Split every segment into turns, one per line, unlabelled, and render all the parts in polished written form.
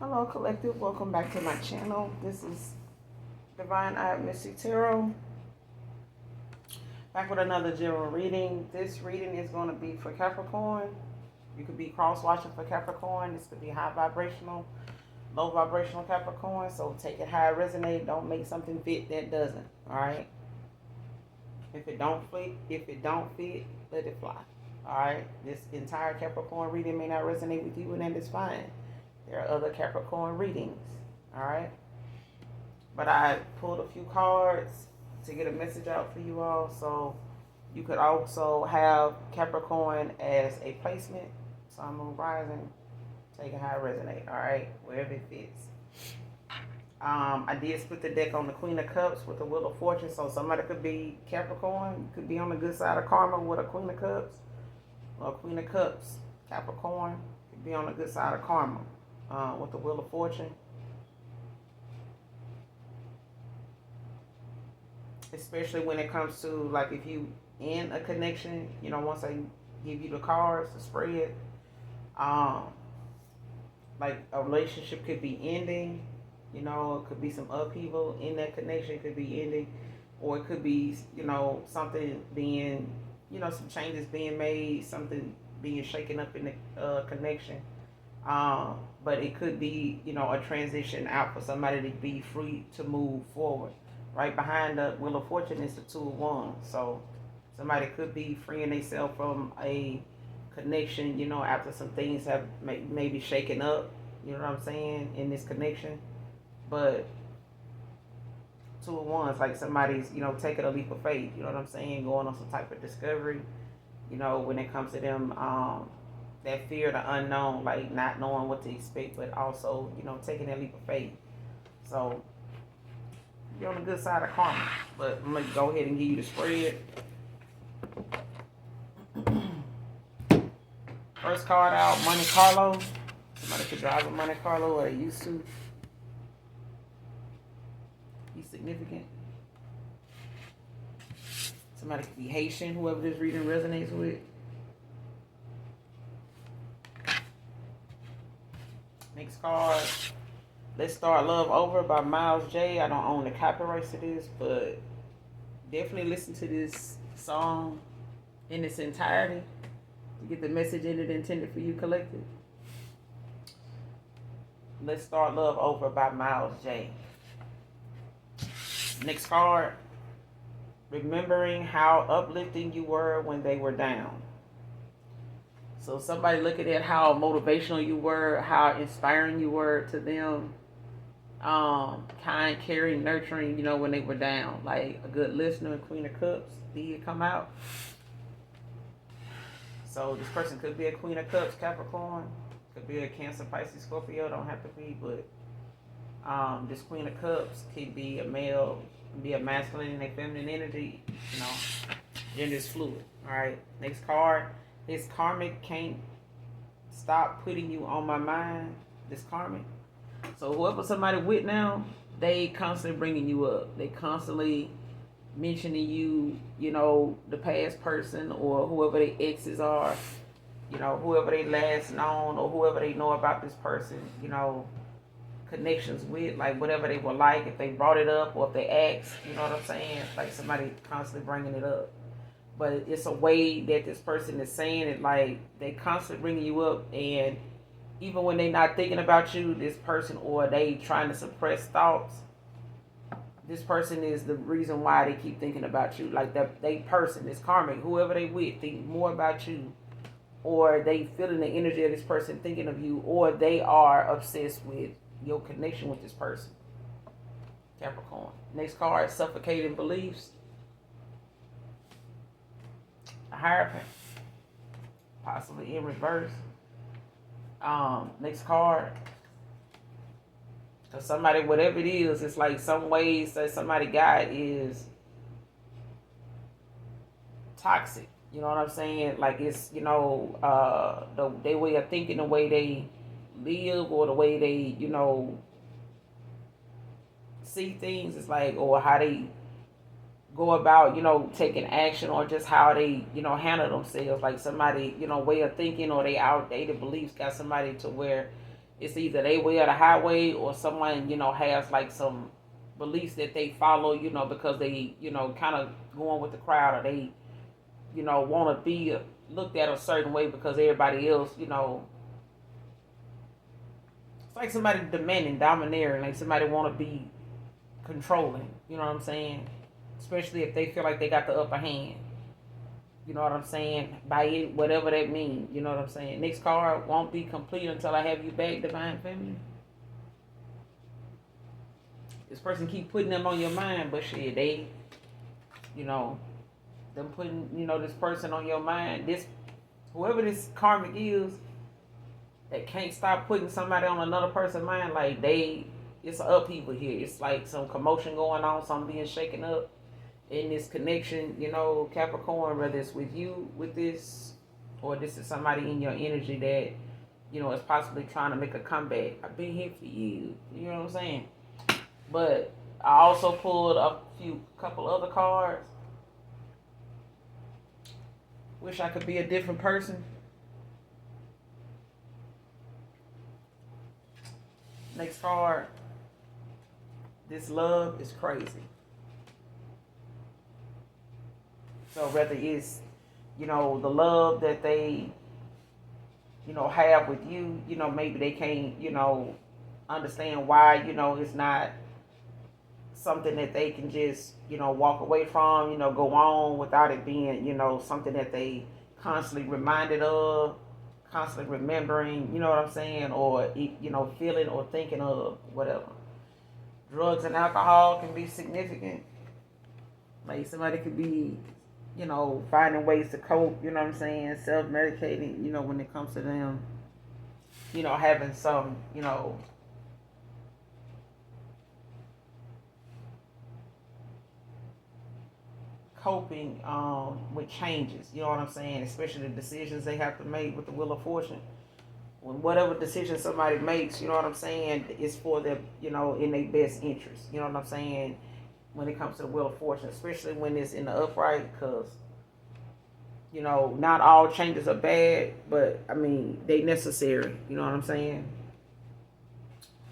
Hello, collective. Welcome back to my channel. This is Divine Eye Mystic Tarot. Back with another general reading. This reading is going to be for Capricorn. You could be cross-watching for Capricorn. This could be high vibrational, low vibrational Capricorn. So take it how it resonates. Don't make something fit that doesn't. All right. If it don't fit, let it fly. All right. This entire Capricorn reading may not resonate with you, and that is fine. There are other Capricorn readings, all right? But I pulled a few cards to get a message out for you all. So you could also have Capricorn as a placement. Sun, Moon, Rising. Take it how it resonates, all right? Wherever it fits. I did split the deck on the Queen of Cups with the Wheel of Fortune. So somebody could be Capricorn. Could be on the good side of karma with a Queen of Cups. Or Queen of Cups, Capricorn. Could be on the good side of karma. With the Wheel of Fortune. Especially when it comes to, like, if you in a connection, once I give you the cards to spread, like a relationship could be ending, it could be some upheaval in that connection, it could be ending, or it could be, something being, some changes being made, something being shaken up in the connection. But it could be, a transition out for somebody to be free to move forward. Right behind the Wheel of Fortune is the Two of Wands. So somebody could be freeing themselves from a connection, after some things have maybe shaken up, you know what I'm saying, in this connection. But Two of Wands, like somebody's, taking a leap of faith, you know what I'm saying, going on some type of discovery, when it comes to them, that fear of the unknown, like not knowing what to expect, but also, taking that leap of faith. So you're on the good side of karma. But I'm going to go ahead and give you the spread. First card out, Monte Carlo. Somebody could drive a Monte Carlo, or they used to. Be significant. Somebody could be Haitian, whoever this reading resonates with. Next card, Let's Start Love Over by Miles J. I don't own the copyrights to this, but definitely listen to this song in its entirety to get the message in it intended for you, collective. Let's Start Love Over by Miles J. Next card, Remembering How Uplifting You Were When They Were Down. So somebody looking at how motivational you were, how inspiring you were to them, kind, caring, nurturing, when they were down. Like a good listener, Queen of Cups did come out. So this person could be a Queen of Cups, Capricorn. Could be a Cancer, Pisces, Scorpio. Don't have to be, but this Queen of Cups could be a male, be a masculine and a feminine energy. Gender is fluid. All right. Next card. This karmic can't stop putting you on my mind. This karmic. So whoever somebody with now, they constantly bringing you up. They constantly mentioning you, the past person or whoever their exes are, whoever they last known or whoever they know about this person, connections with, like whatever they were like, if they brought it up or if they asked, you know what I'm saying? Like somebody constantly bringing it up. But it's a way that this person is saying it, like they constantly bringing you up, and even when they not thinking about you, this person, or they trying to suppress thoughts, this person is the reason why they keep thinking about you. Like that they person, this karmic, whoever they with, think more about you, or they feeling the energy of this person thinking of you, or they are obsessed with your connection with this person. Capricorn. Next card, Suffocating Beliefs. A Hierophant, possibly in reverse. Next card. So somebody, whatever it is, it's like some ways that somebody got is toxic. You know what I'm saying? Like it's, their way of thinking, the way they live, or the way they, see things. It's like, or how they go about, taking action, or just how they, handle themselves. Like somebody, way of thinking, or they outdated beliefs got somebody to where It's either they way or the highway, or someone, has like some beliefs that they follow, because they, kind of going with the crowd, or they, want to be looked at a certain way because everybody else, it's like somebody demanding, domineering, like somebody want to be controlling. You know what I'm saying? Especially if they feel like they got the upper hand. You know what I'm saying? By it, whatever that means. You know what I'm saying? Next card won't be complete until I have you back, Divine Feminine. This person keep putting them on your mind, but shit, they, you know, them putting, this person on your mind. This, whoever this karmic is, that can't stop putting somebody on another person's mind, like it's an upheaval here. It's like some commotion going on, something being shaken up in this connection, Capricorn, whether it's with you with this, or this is somebody in your energy that, is possibly trying to make a comeback. I've been here for you. You know what I'm saying? But I also pulled a couple other cards. Wish I could be a different person. Next card. This love is crazy. So whether it's, the love that they, have with you, maybe they can't, understand why, it's not something that they can just, walk away from, go on without it being, something that they constantly reminded of, constantly remembering, you know what I'm saying, or, feeling or thinking of, whatever. Drugs and alcohol can be significant. Like somebody could be, finding ways to cope, you know what I'm saying, self-medicating, when it comes to them, having some, coping with changes, you know what I'm saying, especially the decisions they have to make with the Wheel of Fortune. When whatever decision somebody makes, you know what I'm saying, it's for them, in their best interest, you know what I'm saying, when it comes to the Wheel of Fortune, especially when it's in the upright, because, not all changes are bad, but, they necessary, you know what I'm saying.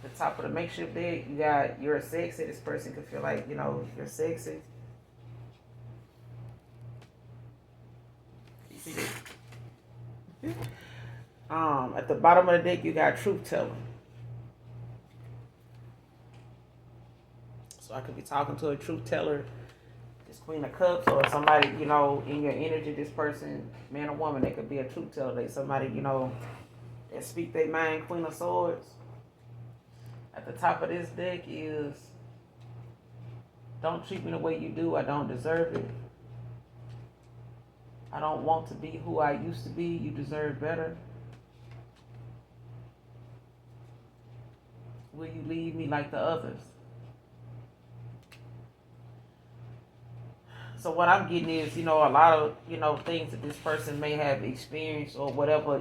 The top of the makeshift deck, you got you're sexy. This person could feel like, you're sexy. You see this? At the bottom of the deck, you got truth telling. So I could be talking to a truth teller, this Queen of Cups, or somebody, in your energy, this person, man or woman, they could be a truth teller. They somebody, that speak their mind, Queen of Swords. At the top of this deck is, don't treat me the way you do, I don't deserve it. I don't want to be who I used to be, you deserve better. Will you leave me like the others? So what I'm getting is, a lot of, things that this person may have experienced, or whatever,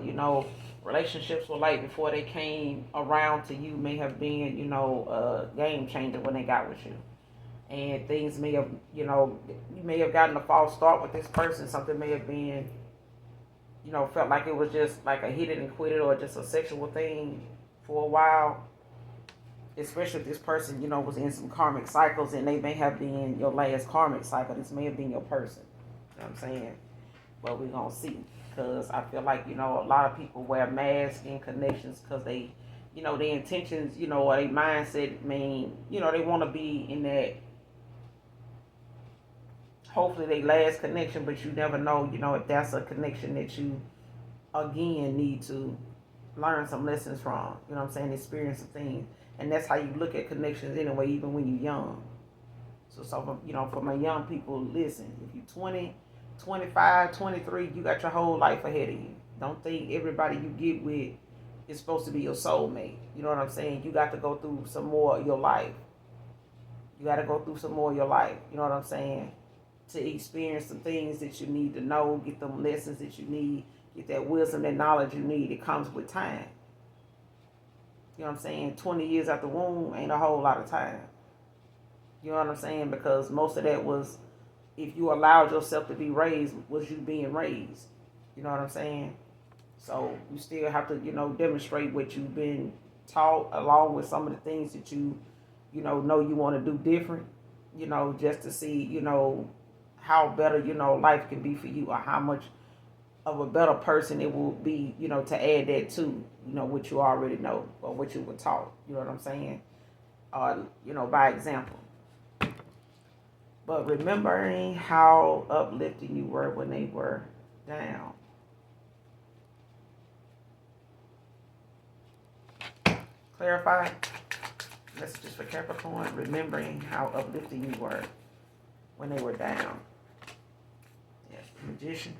relationships were like before they came around to you may have been, a game changer when they got with you. And things may have, you may have gotten a false start with this person. Something may have been, felt like it was just like a hit it and quit it, or just a sexual thing for a while. Especially if this person, was in some karmic cycles, and they may have been your last karmic cycle. This may have been your person. You know what I'm saying? But we're going to see. Because I feel like, a lot of people wear masks in connections because they, their intentions, or their mindset mean, they want to be in that, hopefully they last connection, but you never know, if that's a connection that you, again, need to learn some lessons from, you know what I'm saying, experience some things. And that's how you look at connections anyway, even when you're young. So for my young people, listen, if you're 20, 25, 23, you got your whole life ahead of you. Don't think everybody you get with is supposed to be your soulmate. You know what I'm saying? You got to go through some more of your life. You got to go through some more of your life. You know what I'm saying? To experience some things that you need to know, get them lessons that you need, get that wisdom, that knowledge you need. It comes with time. You know what I'm saying? 20 years out the womb ain't a whole lot of time. You know what I'm saying? Because most of that was, if you allowed yourself to be raised, was you being raised. You know what I'm saying? So you still have to, demonstrate what you've been, taught, along with some of the things that know you want to do different, just to see, how better, life can be for you, or how much of a better person it will be, to add that to, what you already know or what you were taught. You know what I'm saying? By example. But remembering how uplifting you were when they were down. Clarify. Messages for Capricorn. Remembering how uplifting you were when they were down. Yes, Magician.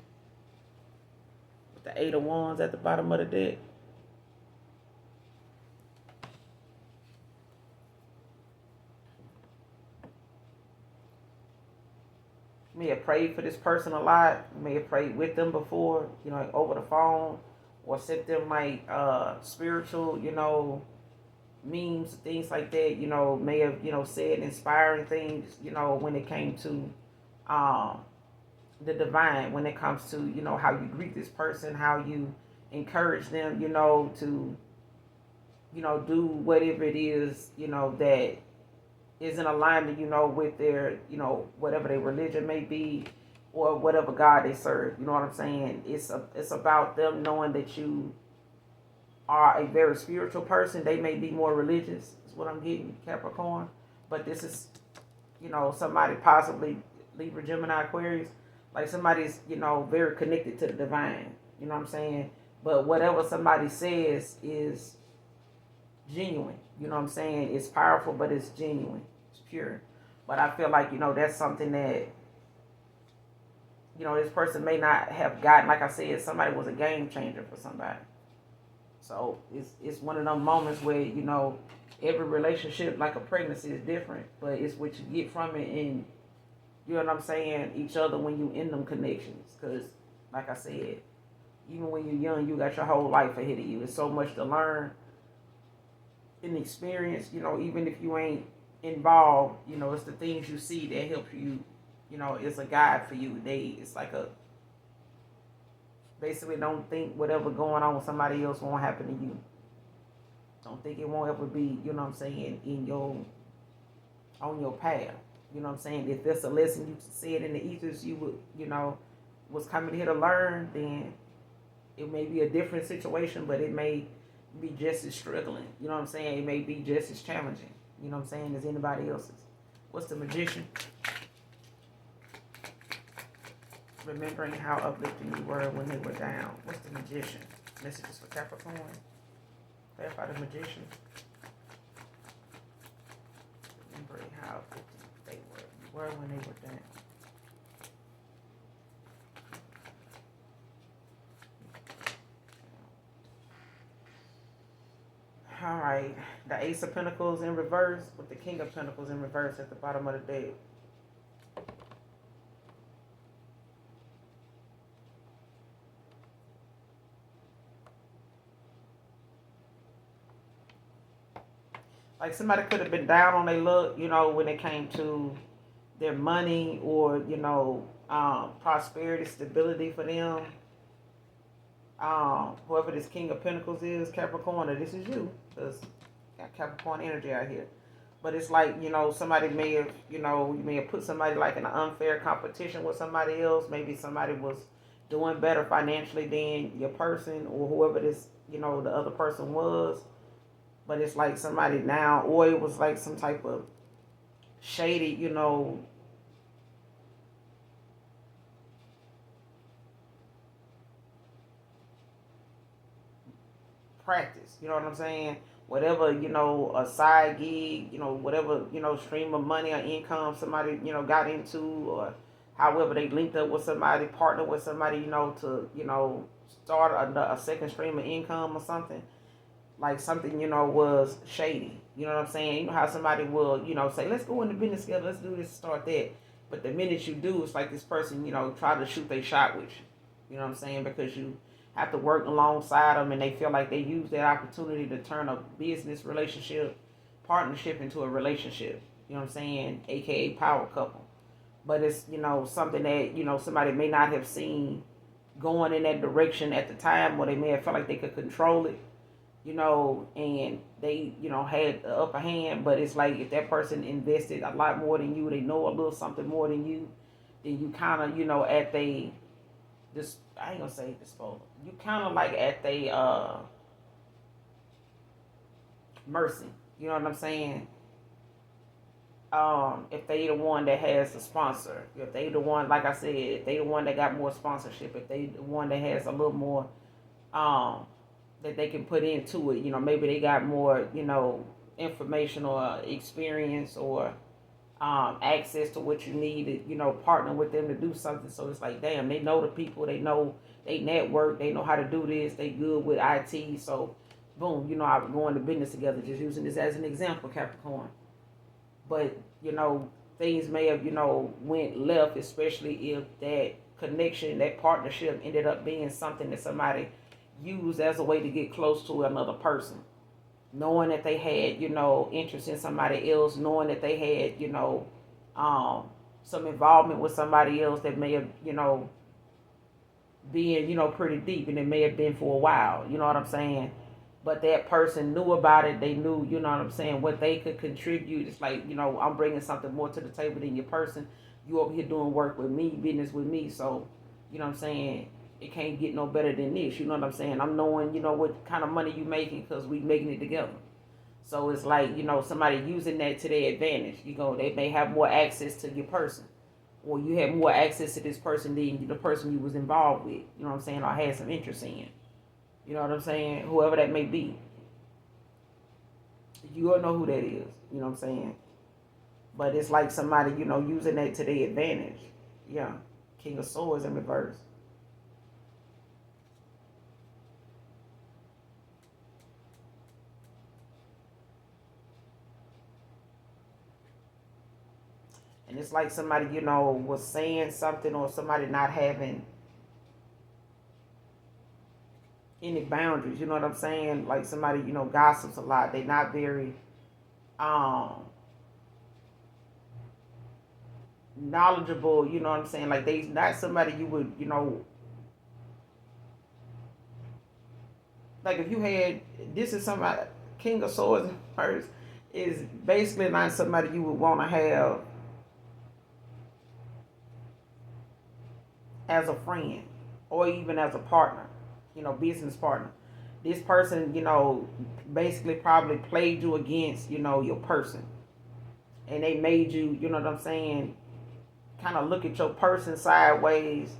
With the 8 of Wands at the bottom of the deck. You may have prayed for this person a lot. You may have prayed with them before, like over the phone, or sent them like spiritual, memes, things like that. May have said inspiring things, when it came to the divine, when it comes to how you greet this person, how you encourage them, to do whatever it is that is in alignment, with their, whatever their religion may be, or whatever God they serve. You know what I'm saying? It's about them knowing that you are a very spiritual person. They may be more religious, is what I'm getting, Capricorn. But this is, somebody possibly Libra, Gemini, Aquarius. Like somebody's, very connected to the divine. You know what I'm saying? But whatever somebody says is genuine. You know what I'm saying? It's powerful, but it's genuine. It's pure. But I feel like, that's something that, this person may not have gotten. Like I said, somebody was a game changer for somebody. So it's one of them moments where, every relationship, like a pregnancy, is different. But it's what you get from it, and, you know what I'm saying, each other when you in them connections. Because, like I said, even when you're young, you got your whole life ahead of you. It's so much to learn and experience, even if you ain't involved, it's the things you see that help you, it's a guide for you. It's like basically don't think whatever going on with somebody else won't happen to you. Don't think it won't ever be, on your path. You know what I'm saying? If there's a lesson you said in the ethers you would, was coming here to learn, then it may be a different situation, but it may be just as struggling. You know what I'm saying? It may be just as challenging, you know what I'm saying, as anybody else's. What's the Magician? Remembering how uplifting you were when they were down. What's the Magician? Messages for Capricorn. Clarify the Magician. Remembering how uplifting they were when they were down. All right, the Ace of Pentacles in reverse with the King of Pentacles in reverse at the bottom of the deck. Like somebody could have been down on their luck, when it came to their money or, prosperity, stability for them. Whoever this King of Pentacles is, Capricorn, or this is you, because got Capricorn energy out here. But it's like, somebody may have, you may have put somebody like in an unfair competition with somebody else. Maybe somebody was doing better financially than your person or whoever this, the other person was. But it's like somebody now, or it was like some type of shady, practice. You know what I'm saying? Whatever, a side gig, whatever, stream of money or income somebody, got into, or however they linked up with somebody, partnered with somebody, to, start a second stream of income or something. Like something, was shady. You know what I'm saying? You know how somebody will, say, let's go into business together, let's do this, start that. But the minute you do, it's like this person, try to shoot their shot with you. You know what I'm saying? Because you have to work alongside them, and they feel like they use that opportunity to turn a business relationship, partnership into a relationship. You know what I'm saying? AKA power couple. But it's, something that, somebody may not have seen going in that direction at the time, or they may have felt like they could control it. and they, had the upper hand. But it's like if that person invested a lot more than you, they know a little something more than you, then you kind of, at they, this, I ain't gonna say disposal. You kind of like at they mercy. You know what I'm saying? If they the one that has the sponsor, if they the one, like I said, if they the one that got more sponsorship, if they the one that has a little more um that they can put into it, maybe they got more, information or experience or access to what you need to, partner with them to do something. So it's like, damn, they know the people, they know they network, they know how to do this, they good with IT. So boom, I would go into business together, just using this as an example, Capricorn. But things may have went left, especially if that connection, that partnership ended up being something that somebody used as a way to get close to another person, knowing that they had interest in somebody else, knowing that they had some involvement with somebody else that may have been pretty deep, and it may have been for a while, you know what I'm saying? But that person knew about it. They knew, you know what I'm saying, what they could contribute. It's like, I'm bringing something more to the table than your person. You over here doing work with me, business with me. So, you know what I'm saying, it can't get no better than this. You know what I'm saying? I'm knowing, what kind of money you making because we making it together. So it's like, somebody using that to their advantage. They may have more access to your person. Or you have more access to this person than the person you was involved with. You know what I'm saying? Or had some interest in. You know what I'm saying? Whoever that may be. You all know who that is. You know what I'm saying? But it's like somebody, using that to their advantage. Yeah. King of Swords in reverse. And it's like somebody, was saying something, or somebody not having any boundaries. You know what I'm saying? Like somebody, gossips a lot. They not very knowledgeable. You know what I'm saying? Like they not somebody you would, like if you had, this is somebody, King of Swords first is basically not somebody you would want to have as a friend or even as a partner, business partner. This person, basically probably played you against, your person. And they made you, you know what I'm saying, kind of look at your person sideways,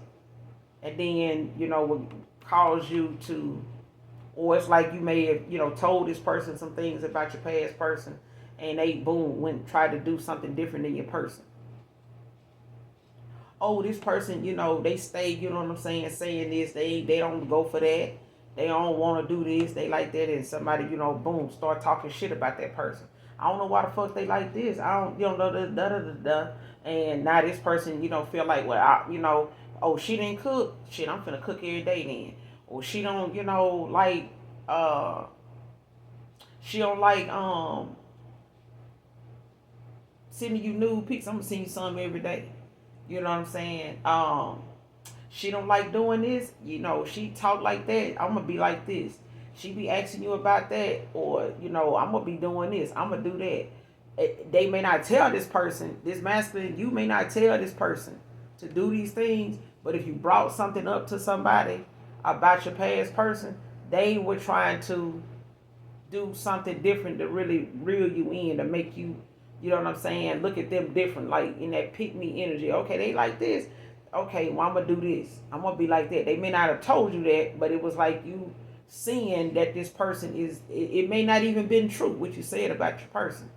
and then, would cause you to, or it's like you may have, told this person some things about your past person, and they, boom, went and tried to do something different than your person. Oh, this person, they stay, you know what I'm saying this, they don't go for that. They don't want to do this, they like that, and somebody, boom, start talking shit about that person. I don't know why the fuck they like this. I don't, da da da da. And now this person, feel like, well, oh, she didn't cook. Shit, I'm finna cook every day then. Or she don't, like, she don't like, sending you nude pics. I'm gonna send you some every day. You know what I'm saying? She don't like doing this. She talk like that. I'm gonna be like this. She be asking you about that, or I'm gonna be doing this. I'm gonna do that. They may not tell this person, this masculine. You may not tell this person to do these things, but if you brought something up to somebody about your past person, they were trying to do something different to really reel you in, to make you, you know what I'm saying, look at them different, like in that pick me energy. Okay, they like this. Okay, well, I'm gonna do this. I'm gonna be like that. They may not have told you that, but it was like you seeing that this person is, it may not even been true what you said about your person.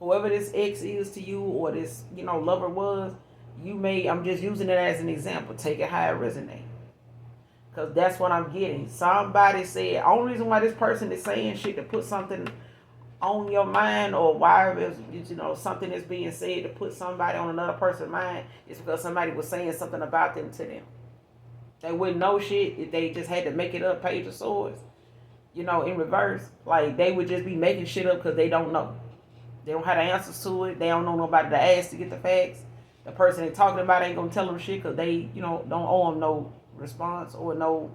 Whoever this ex is to you, or this, lover was, I'm just using it as an example. Take it how it resonates. Because that's what I'm getting. Somebody said, only reason why this person is saying shit to put something on your mind, or why is, something is being said to put somebody on another person's mind, is because somebody was saying something about them to them. They wouldn't know shit if they just had to make it up, Page of Swords. In reverse. Like, they would just be making shit up because they don't know. They don't have the answers to it. They don't know nobody to ask to get the facts. The person they're talking about ain't going to tell them shit because they, don't owe them no response or no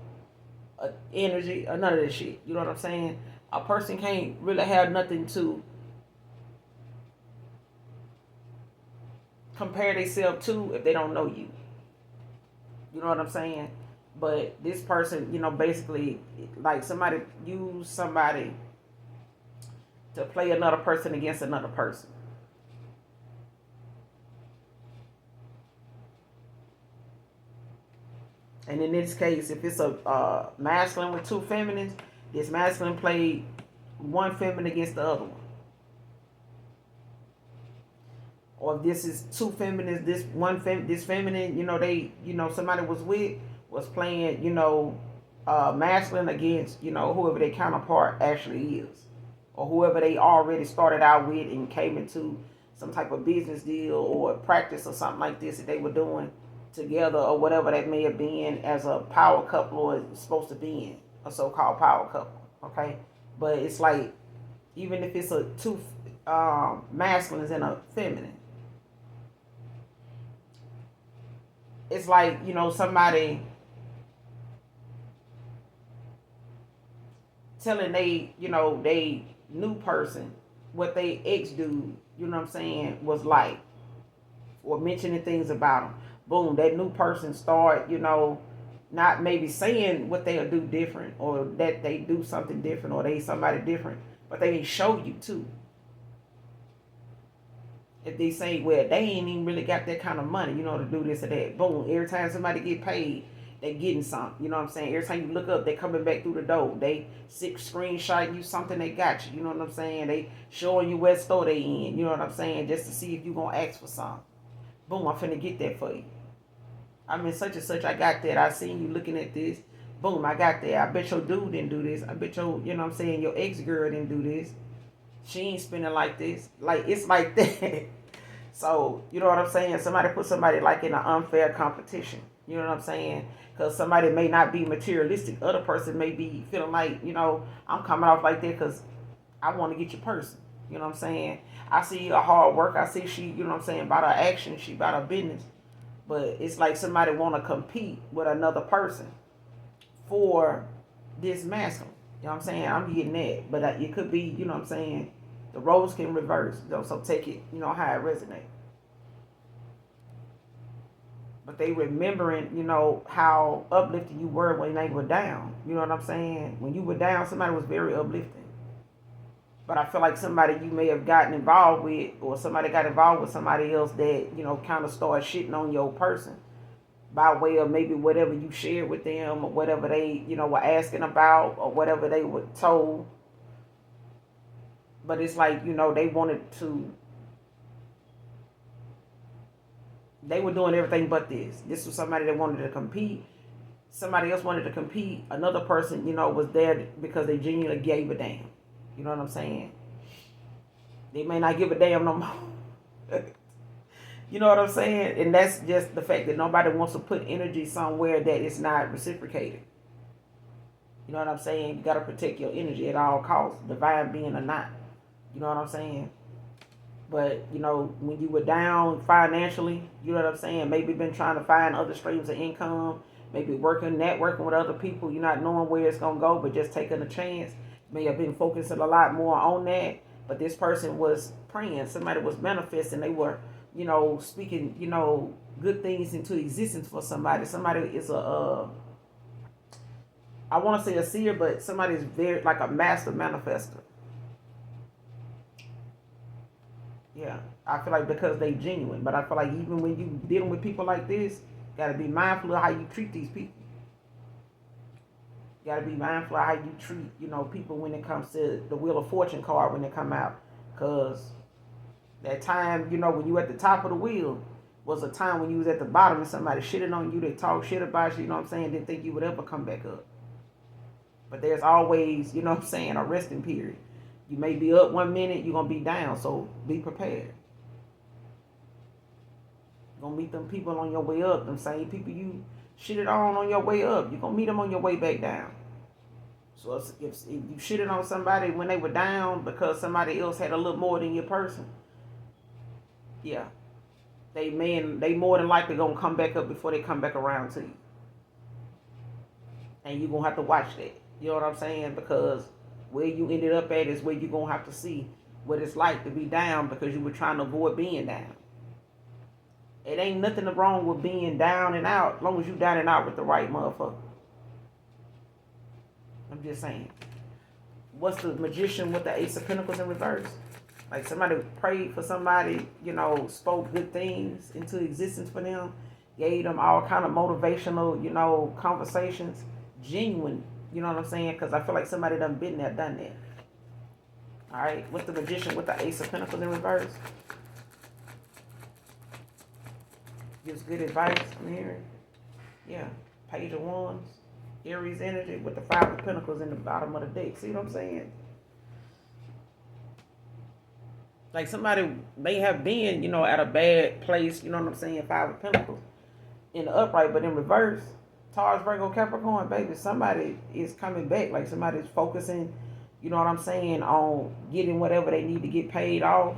energy, or none of this shit. You know what I'm saying? A person can't really have nothing to compare themselves to if they don't know you. You know what I'm saying? But this person, basically, like somebody use somebody to play another person against another person. And in this case, if it's a masculine with two feminines, this masculine played one feminine against the other one. Or if this is two feminines, this feminine, somebody was playing, masculine against, whoever their counterpart actually is, or whoever they already started out with and came into some type of business deal or practice or something like this that they were doing together, or whatever that may have been as a power couple, or it's supposed to be in a so-called power couple. Okay, but it's like, even if it's a two masculines and a feminine, it's like, somebody telling they new person what they ex dude, was like, or mentioning things about them. Boom, that new person start, not maybe saying what they'll do different, or that they do something different, or they somebody different, but they didn't show you too. If they say, well, they ain't even really got that kind of money, to do this or that. Boom, every time somebody get paid, they getting something. You know what I'm saying? Every time you look up, they coming back through the door. They screenshot you something they got you. You know what I'm saying? They showing you what store they in. You know what I'm saying? Just to see if you gonna ask for something. Boom, I'm finna get that for you. I'm in such and such, I got that. I seen you looking at this. Boom, I got that. I bet your dude didn't do this. I bet your, your ex-girl didn't do this. She ain't spending like this. Like, it's like that. So, you know what I'm saying? Somebody put somebody like in an unfair competition. You know what I'm saying? Because somebody may not be materialistic. Other person may be feeling like, I'm coming off like that because I want to get your person. You know what I'm saying? I see her hard work. I see she, about her action. She about her business. But it's like somebody want to compete with another person for this masculine. You know what I'm saying? I'm getting that. But it could be, the roles can reverse. So take it, how it resonates. But they remembering, how uplifting you were when they were down. You know what I'm saying? When you were down, somebody was very uplifting. But I feel like somebody you may have gotten involved with, or somebody got involved with somebody else that, kind of started shitting on your person by way of maybe whatever you shared with them, or whatever they, were asking about, or whatever they were told. But it's like, they wanted to, they were doing everything but this. This was somebody that wanted to compete. Somebody else wanted to compete. Another person, was there because they genuinely gave a damn. You know what I'm saying? They may not give a damn no more. You know what I'm saying? And that's just the fact that nobody wants to put energy somewhere that is not reciprocated. You know what I'm saying? You got to protect your energy at all costs, divine being or not. You know what I'm saying? But, when you were down financially, you know what I'm saying? Maybe been trying to find other streams of income, maybe networking with other people. You're not knowing where it's going to go, but just taking a chance. May have been focusing a lot more on that. But this person was praying. Somebody was manifesting. They were, speaking, good things into existence for somebody. Somebody is I want to say a seer, but somebody is very, like a master manifester. Yeah, I feel like because they genuine. But I feel like even when you dealing with people like this, got to be mindful of how you treat these people. You got to be mindful of how you treat, people when it comes to the Wheel of Fortune card when they come out. Because that time, when you at the top of the wheel was a time when you was at the bottom and somebody shitted on you, they talk shit about you, didn't think you would ever come back up. But there's always, a resting period. You may be up 1 minute, you're going to be down, so be prepared. You're going to meet them people on your way up, them same people you shitted on your way up. You're going to meet them on your way back down. So if you shitted on somebody when they were down because somebody else had a little more than your person, yeah, they more than likely going to come back up before they come back around to you. And you're going to have to watch that. You know what I'm saying? Because where you ended up at is where you're going to have to see what it's like to be down because you were trying to avoid being down. It ain't nothing wrong with being down and out as long as you down and out with the right motherfucker. I'm just saying. What's the Magician with the Ace of Pentacles in reverse? Like somebody prayed for somebody, spoke good things into existence for them, gave them all kind of motivational, conversations, genuine, you know what I'm saying? Because I feel like somebody done been there, done that. All right, what's the Magician with the Ace of Pentacles in reverse? Gives good advice, I'm hearing. Yeah, Page of Wands, Aries energy with the Five of Pentacles in the bottom of the deck. See what I'm saying? Like somebody may have been, at a bad place, you know what I'm saying? Five of Pentacles in the upright, but in reverse, Taurus, Virgo, Capricorn, baby, somebody is coming back. Like somebody's focusing, you know what I'm saying, on getting whatever they need to get paid off.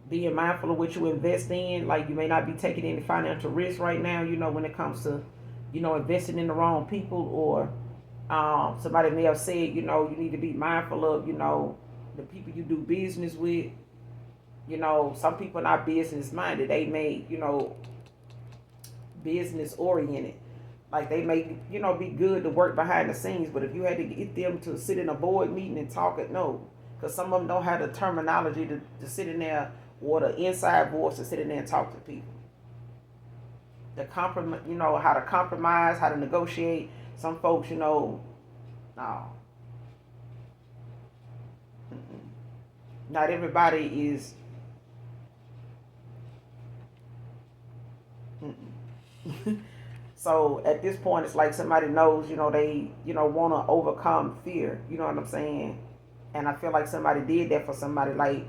Being mindful of what you invest in. Like you may not be taking any financial risk right now, when it comes to, investing in the wrong people, or somebody may have said, you need to be mindful of, the people you do business with. Some people are not business minded. They may, business oriented. Like they may, be good to work behind the scenes, but if you had to get them to sit in a board meeting and talk it, no. Because some of them don't have the terminology to sit in there, or the inside voice to sit in there and talk to people. The compromise, how to compromise, how to negotiate. Some folks, no. Not everybody is. So at this point, it's like somebody knows, they, want to overcome fear. You know what I'm saying? And I feel like somebody did that for somebody, like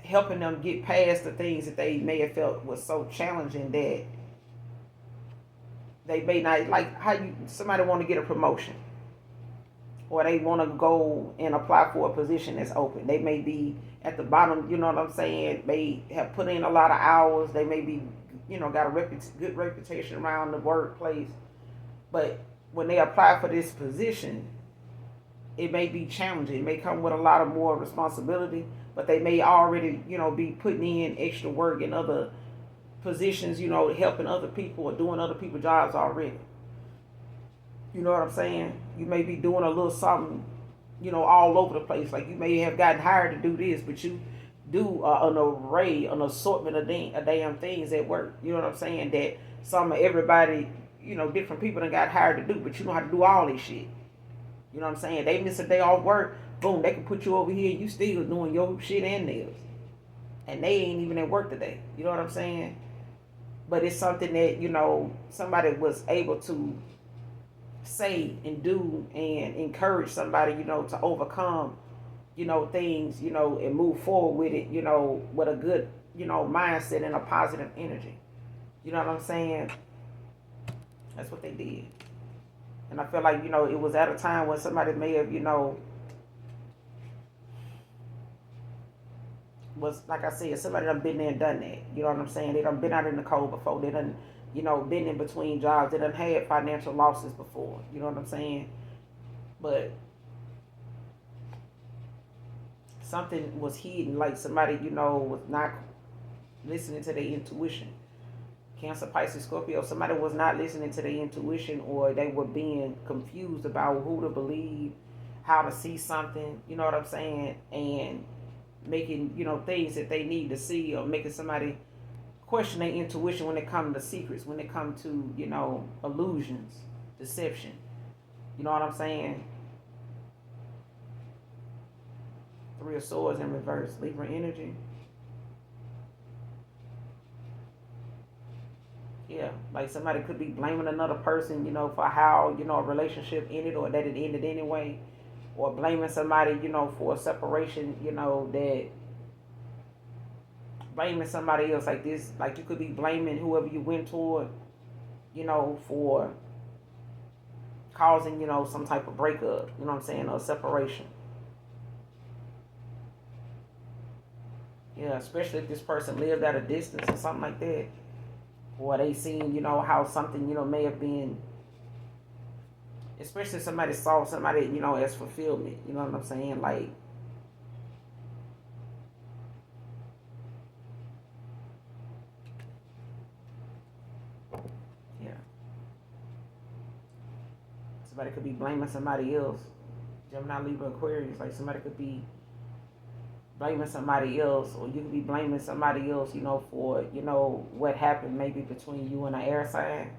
helping them get past the things that they may have felt was so challenging that they may not, like how somebody want to get a promotion, or they want to go and apply for a position that's open. They may be at the bottom, you know what I'm saying? May have put in a lot of hours. They may be, got a good reputation around the workplace. But when they apply for this position, it may be challenging. It may come with a lot of more responsibility, but they may already, be putting in extra work in other positions, helping other people or doing other people's jobs already. You know what I'm saying? You may be doing a little something, all over the place. Like you may have gotten hired to do this, but you do an assortment of damn things at work. You know what I'm saying? That some of everybody, different people that got hired to do, but you know how to do all this shit. You know what I'm saying? They miss a day off work, boom, they can put you over here, you still doing your shit and nails. And they ain't even at work today. You know what I'm saying? But it's something that, somebody was able to say and do and encourage somebody, to overcome, things, and move forward with it, with a good, mindset and a positive energy. You know what I'm saying? That's what they did. And I feel like, it was at a time when somebody may have, was, like I said, somebody done been there and done that. You know what I'm saying? They done been out in the cold before. They done, been in between jobs. They done had financial losses before. You know what I'm saying? But something was hidden, like somebody, was not listening to their intuition. Cancer, Pisces, Scorpio, somebody was not listening to their intuition, or they were being confused about who to believe, how to see something, you know what I'm saying? And making, things that they need to see, or making somebody question their intuition when it comes to secrets, when it comes to, illusions, deception. You know what I'm saying? Three of Swords in reverse, Libra energy. Yeah, like somebody could be blaming another person, for how, a relationship ended, or that it ended anyway. Or blaming somebody, for a separation, that blaming somebody else like this. Like you could be blaming whoever you went toward, for causing, some type of breakup, you know what I'm saying, or separation. Yeah, especially if this person lived at a distance or something like that. Or they seen, how something, may have been Especially somebody saw somebody, as fulfillment. You know what I'm saying? Like, yeah, somebody could be blaming somebody else. Gemini, Libra, Aquarius. Like somebody could be blaming somebody else, or you could be blaming somebody else, for what happened maybe between you and an air sign.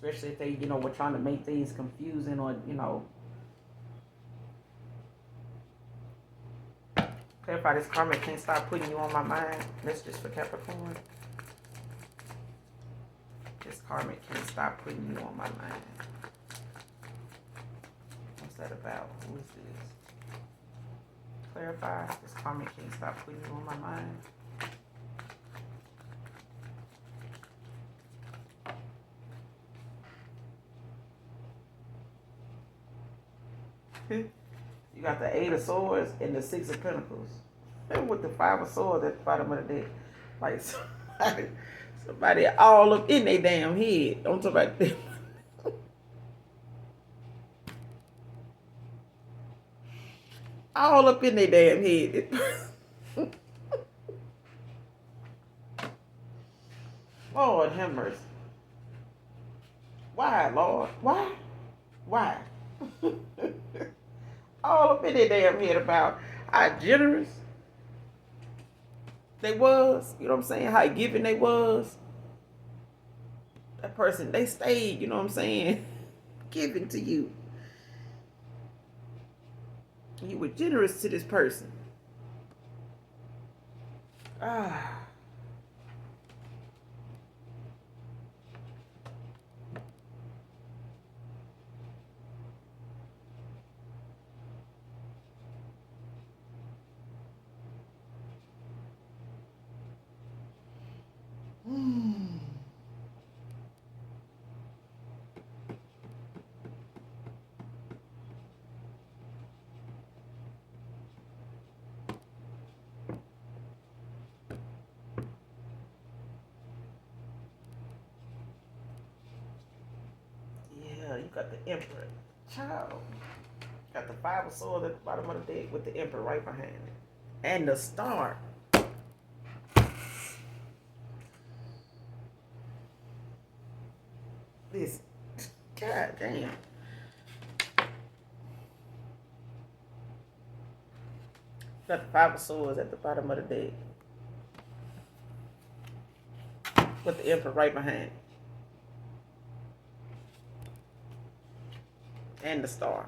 Especially if they, were trying to make things confusing, or clarify this karmic can't stop putting you on my mind. That's just for Capricorn. This karmic can't stop putting you on my mind. What's that about? Who is this? Clarify. This karmic can't stop putting you on my mind. You got the Eight of Swords and the Six of Pentacles. And with the Five of Swords at the bottom of the deck. Like somebody all up in their damn head. I'm talking about them. All up in their damn head. Lord have mercy. Why, Lord? Why? Why? All up in their damn head about how generous they was. You know what I'm saying? How giving they was. That person, they stayed, you know what I'm saying, giving to you. You were generous to this person. Ah. Yeah, you got the Emperor. Child. Got the Five of Swords at the bottom of the deck with the Emperor right behind it. And the Star. This. God damn. Got the Five of Swords at the bottom of the deck. With the Emperor right behind it. And the Star.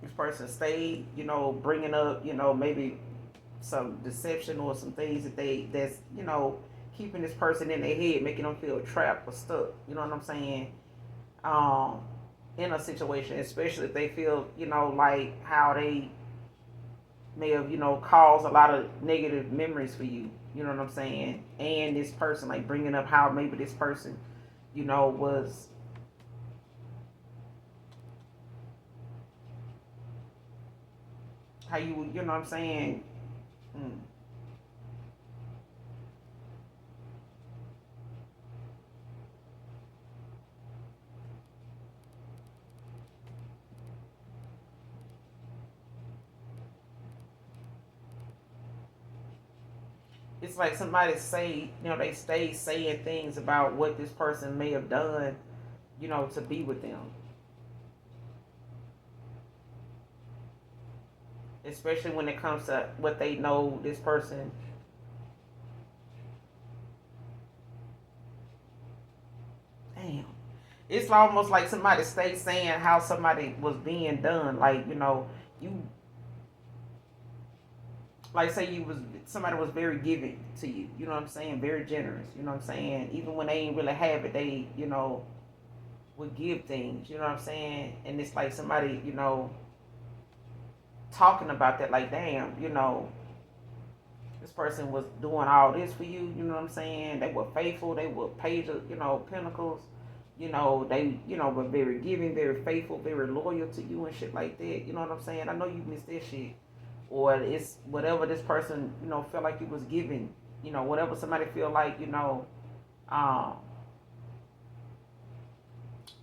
This person stayed, bringing up, maybe some deception or some things that's, keeping this person in their head, making them feel trapped or stuck. You know what I'm saying? In a situation, especially if they feel, like how they may have, caused a lot of negative memories for you. You know what I'm saying? And this person, like bringing up how maybe this person, was how you know what I'm saying? It's like somebody say, they stay saying things about what this person may have done, to be with them. Especially when it comes to what they know this person. Damn. It's almost like somebody stay saying how somebody was being done. Like, you, like say you was, somebody was very giving to you. You know what I'm saying? Very generous. You know what I'm saying? Even when they ain't really have it, they, would give things. You know what I'm saying? And it's like somebody, talking about that, like, damn, this person was doing all this for you. You know what I'm saying? They were faithful. They were page of, pentacles. They, were very giving, very faithful, very loyal to you and shit like that. You know what I'm saying? I know you missed that shit. Or it's whatever this person, felt like it was giving. Whatever somebody feel like, um,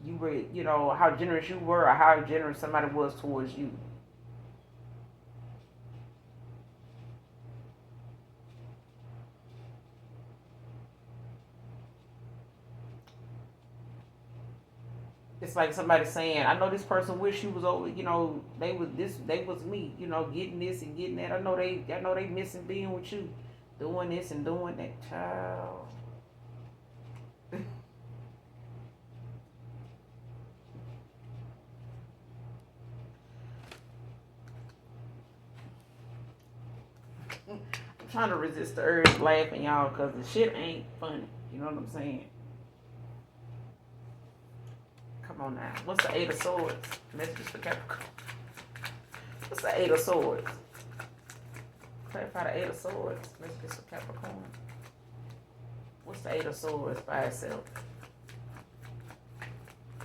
you were, how generous you were or how generous somebody was towards you. It's like somebody saying, I know this person wish you was over, they was me, getting this and getting that. I know they missing being with you, doing this and doing that. Child. I'm trying to resist the urge of laughing, y'all, because the shit ain't funny. You know what I'm saying? Come on now. What's the Eight of Swords? Messages for Capricorn. What's the Eight of Swords? Clarify the Eight of Swords. Messages for Capricorn. What's the Eight of Swords by itself?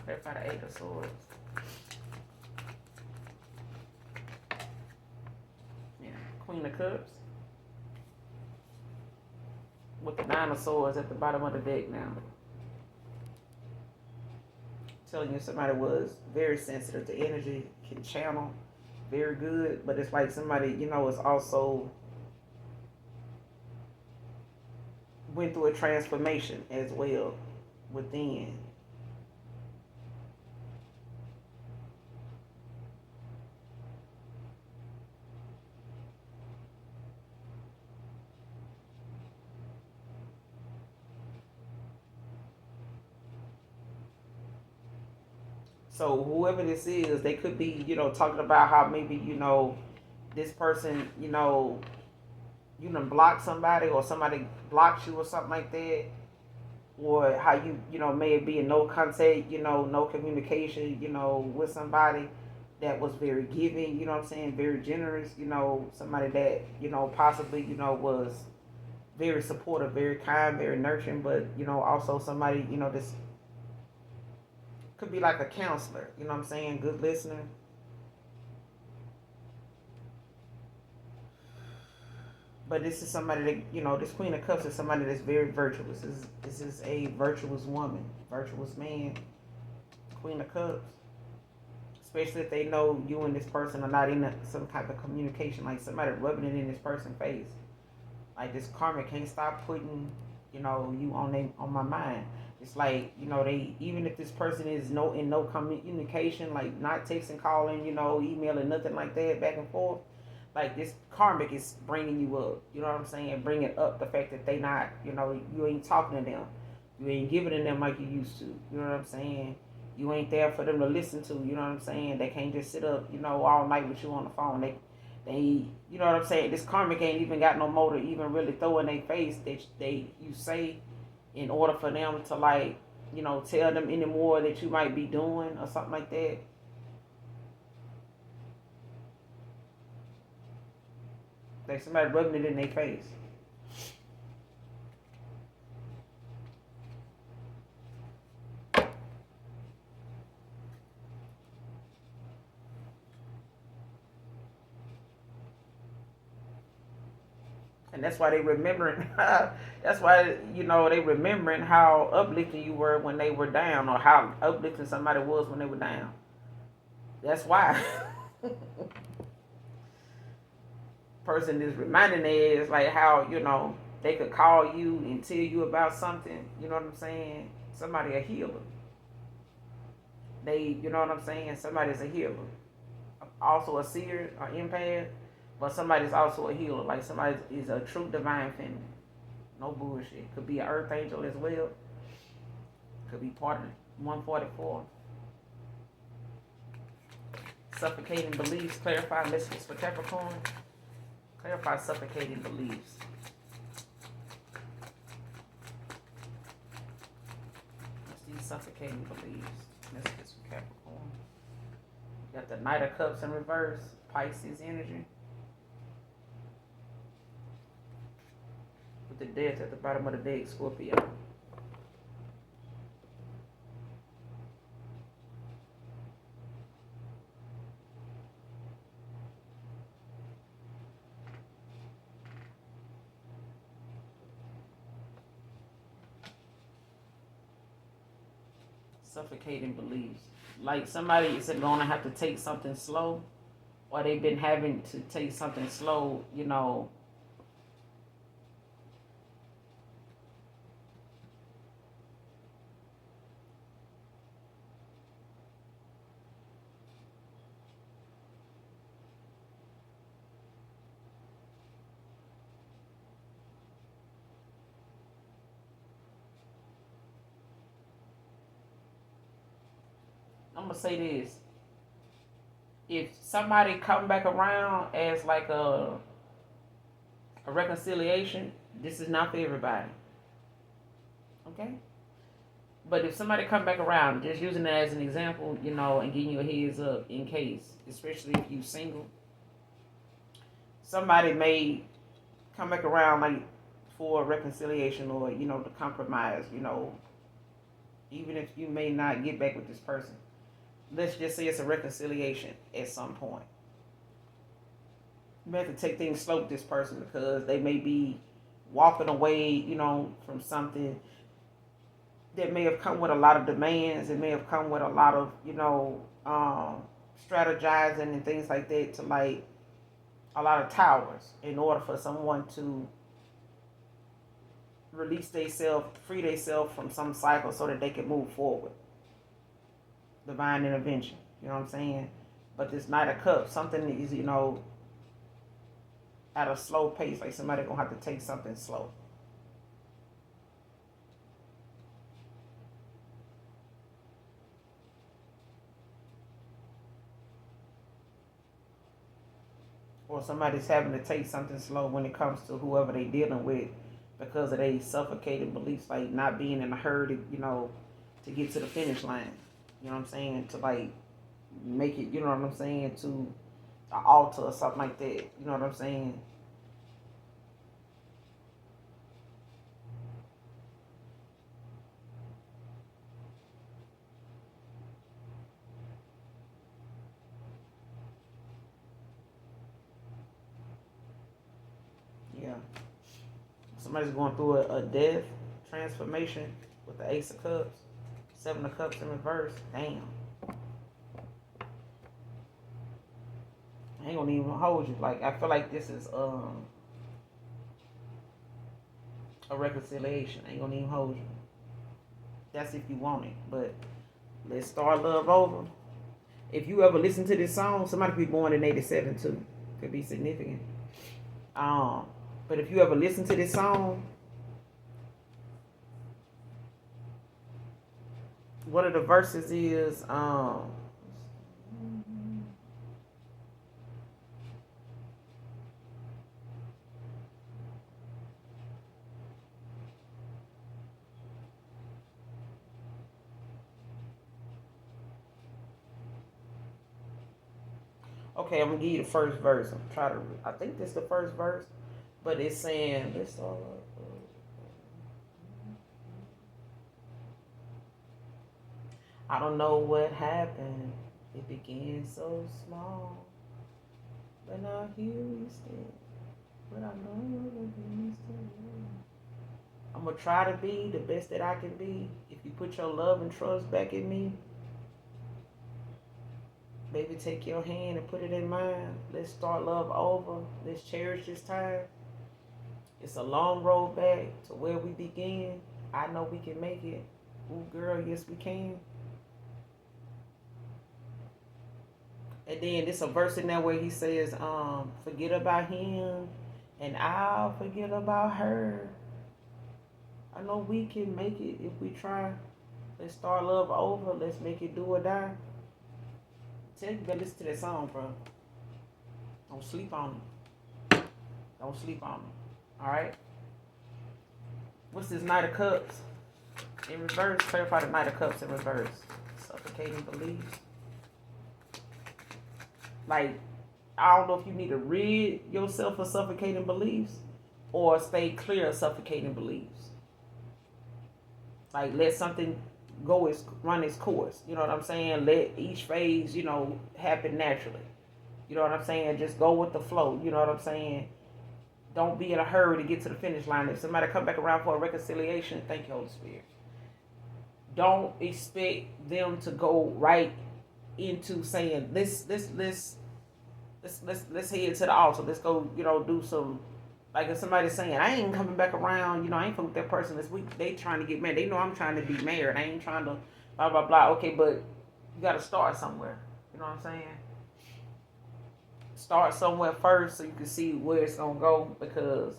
Clarify the Eight of Swords. Yeah. Queen of Cups. With the Nine of Swords at the bottom of the deck now. Telling you somebody was very sensitive to energy, can channel very good, but it's like somebody, is also went through a transformation as well within. So whoever this is, they could be, talking about how maybe, this person, you done blocked somebody or somebody blocked you or something like that. Or how you, may be in no contact, no communication, with somebody that was very giving, you know what I'm saying, very generous, somebody that, possibly, was very supportive, very kind, very nurturing, but, also somebody, this could be like a counselor, you know what I'm saying, good listener. But this is somebody that, this Queen of Cups is somebody that's very virtuous. This is a virtuous woman, virtuous man, Queen of Cups. Especially if they know you and this person are not in some type of communication, like somebody rubbing it in this person's face. Like this karmic can't stop putting, you on my mind. It's like, they, even if this person is in no communication, like not texting, calling, emailing, nothing like that, back and forth. Like this karmic is bringing you up. You know what I'm saying? Bringing up the fact that they not, you ain't talking to them. You ain't giving to them like you used to. You know what I'm saying? You ain't there for them to listen to. You know what I'm saying? They can't just sit up, all night with you on the phone. They, you know what I'm saying? This karmic ain't even got no more to even really throw in their face that you say in order for them to like, tell them any more that you might be doing or something like that. Like somebody rubbing it in their face. And that's why they remembering. That's why they remembering how uplifting you were when they were down, or how uplifting somebody was when they were down. That's why. Person is reminding they is like how they could call you and tell you about something. You know what I'm saying? Somebody a healer. You know what I'm saying? Somebody's a healer. Also a seer or empath, but somebody's also a healer. Like somebody is a true divine feminine. No bullshit. Could be an earth angel as well. Could be part of 144. Suffocating beliefs. Clarify messages for Capricorn. Clarify suffocating beliefs. What's these suffocating beliefs? Messages for Capricorn. You got the Knight of Cups in reverse. Pisces energy. With the death at the bottom of the deck, Scorpio. Suffocating beliefs. Like somebody is going to have to take something slow, or they've been having to take something slow, you know. I'm going to say this. If somebody come back around as like a reconciliation, this is not for everybody. Okay? But if somebody come back around, just using it as an example, you know, and getting you a heads up in case, especially if you single, somebody may come back around like for a reconciliation or, you know, to compromise, you know, even if you may not get back with this person. Let's just say it's a reconciliation at some point. You may have to take things slow with this person because they may be walking away, you know, from something that may have come with a lot of demands. It may have come with a lot of, you know, strategizing and things like that, to like a lot of towers in order for someone to release themselves, free themselves from some cycle so that they can move forward. Divine intervention, you know what I'm saying? But this Knight of Cups, something is, you know, at a slow pace, like somebody gonna have to take something slow. Or somebody's having to take something slow when it comes to whoever they dealing with because of their suffocating beliefs, like not being in a hurry, you know, to get to the finish line. You know what I'm saying? To like make it, you know what I'm saying, to an altar or something like that. You know what I'm saying? Yeah. Somebody's going through a death transformation with the Ace of Cups, Seven of Cups in reverse. Damn. I ain't gonna even hold you. Like, I feel like this is a reconciliation. I ain't gonna even hold you. That's if you want it. But let's start love over. If you ever listen to this song, somebody could be born in '87 too. Could be significant. But if you ever listen to this song, one of the verses is okay, I'm gonna give you the first verse. I think this is the first verse, but it's saying, let's start. I don't know what happened. It began so small, but now here we stand. But I know what begins to end. I'm gonna try to be the best that I can be. If you put your love and trust back in me, baby, take your hand and put it in mine. Let's start love over. Let's cherish this time. It's a long road back to where we began. I know we can make it. Ooh, girl, yes we can. And then there's a verse in there where he says, forget about him and I'll forget about her. I know we can make it if we try. Let's start love over. Let's make it do or die. Tell you better listen to that song, bro. Don't sleep on it. Don't sleep on it. Alright? What's this Knight of Cups in reverse? Clarify the Knight of Cups in reverse. Suffocating beliefs. Like, I don't know if you need to rid yourself of suffocating beliefs or stay clear of suffocating beliefs. Like, let something run its course. You know what I'm saying? Let each phase, you know, happen naturally. You know what I'm saying? Just go with the flow. You know what I'm saying? Don't be in a hurry to get to the finish line. If somebody come back around for a reconciliation, thank you, Holy Spirit. Don't expect them to go right into saying let's head to the altar. Let's go, do some. Like if somebody's saying, I ain't coming back around, I ain't with that person this week. They trying to get married. They know I'm trying to be married. I ain't trying to blah blah blah. Okay, but you got to start somewhere. You know what I'm saying? Start somewhere first so you can see where it's gonna go, because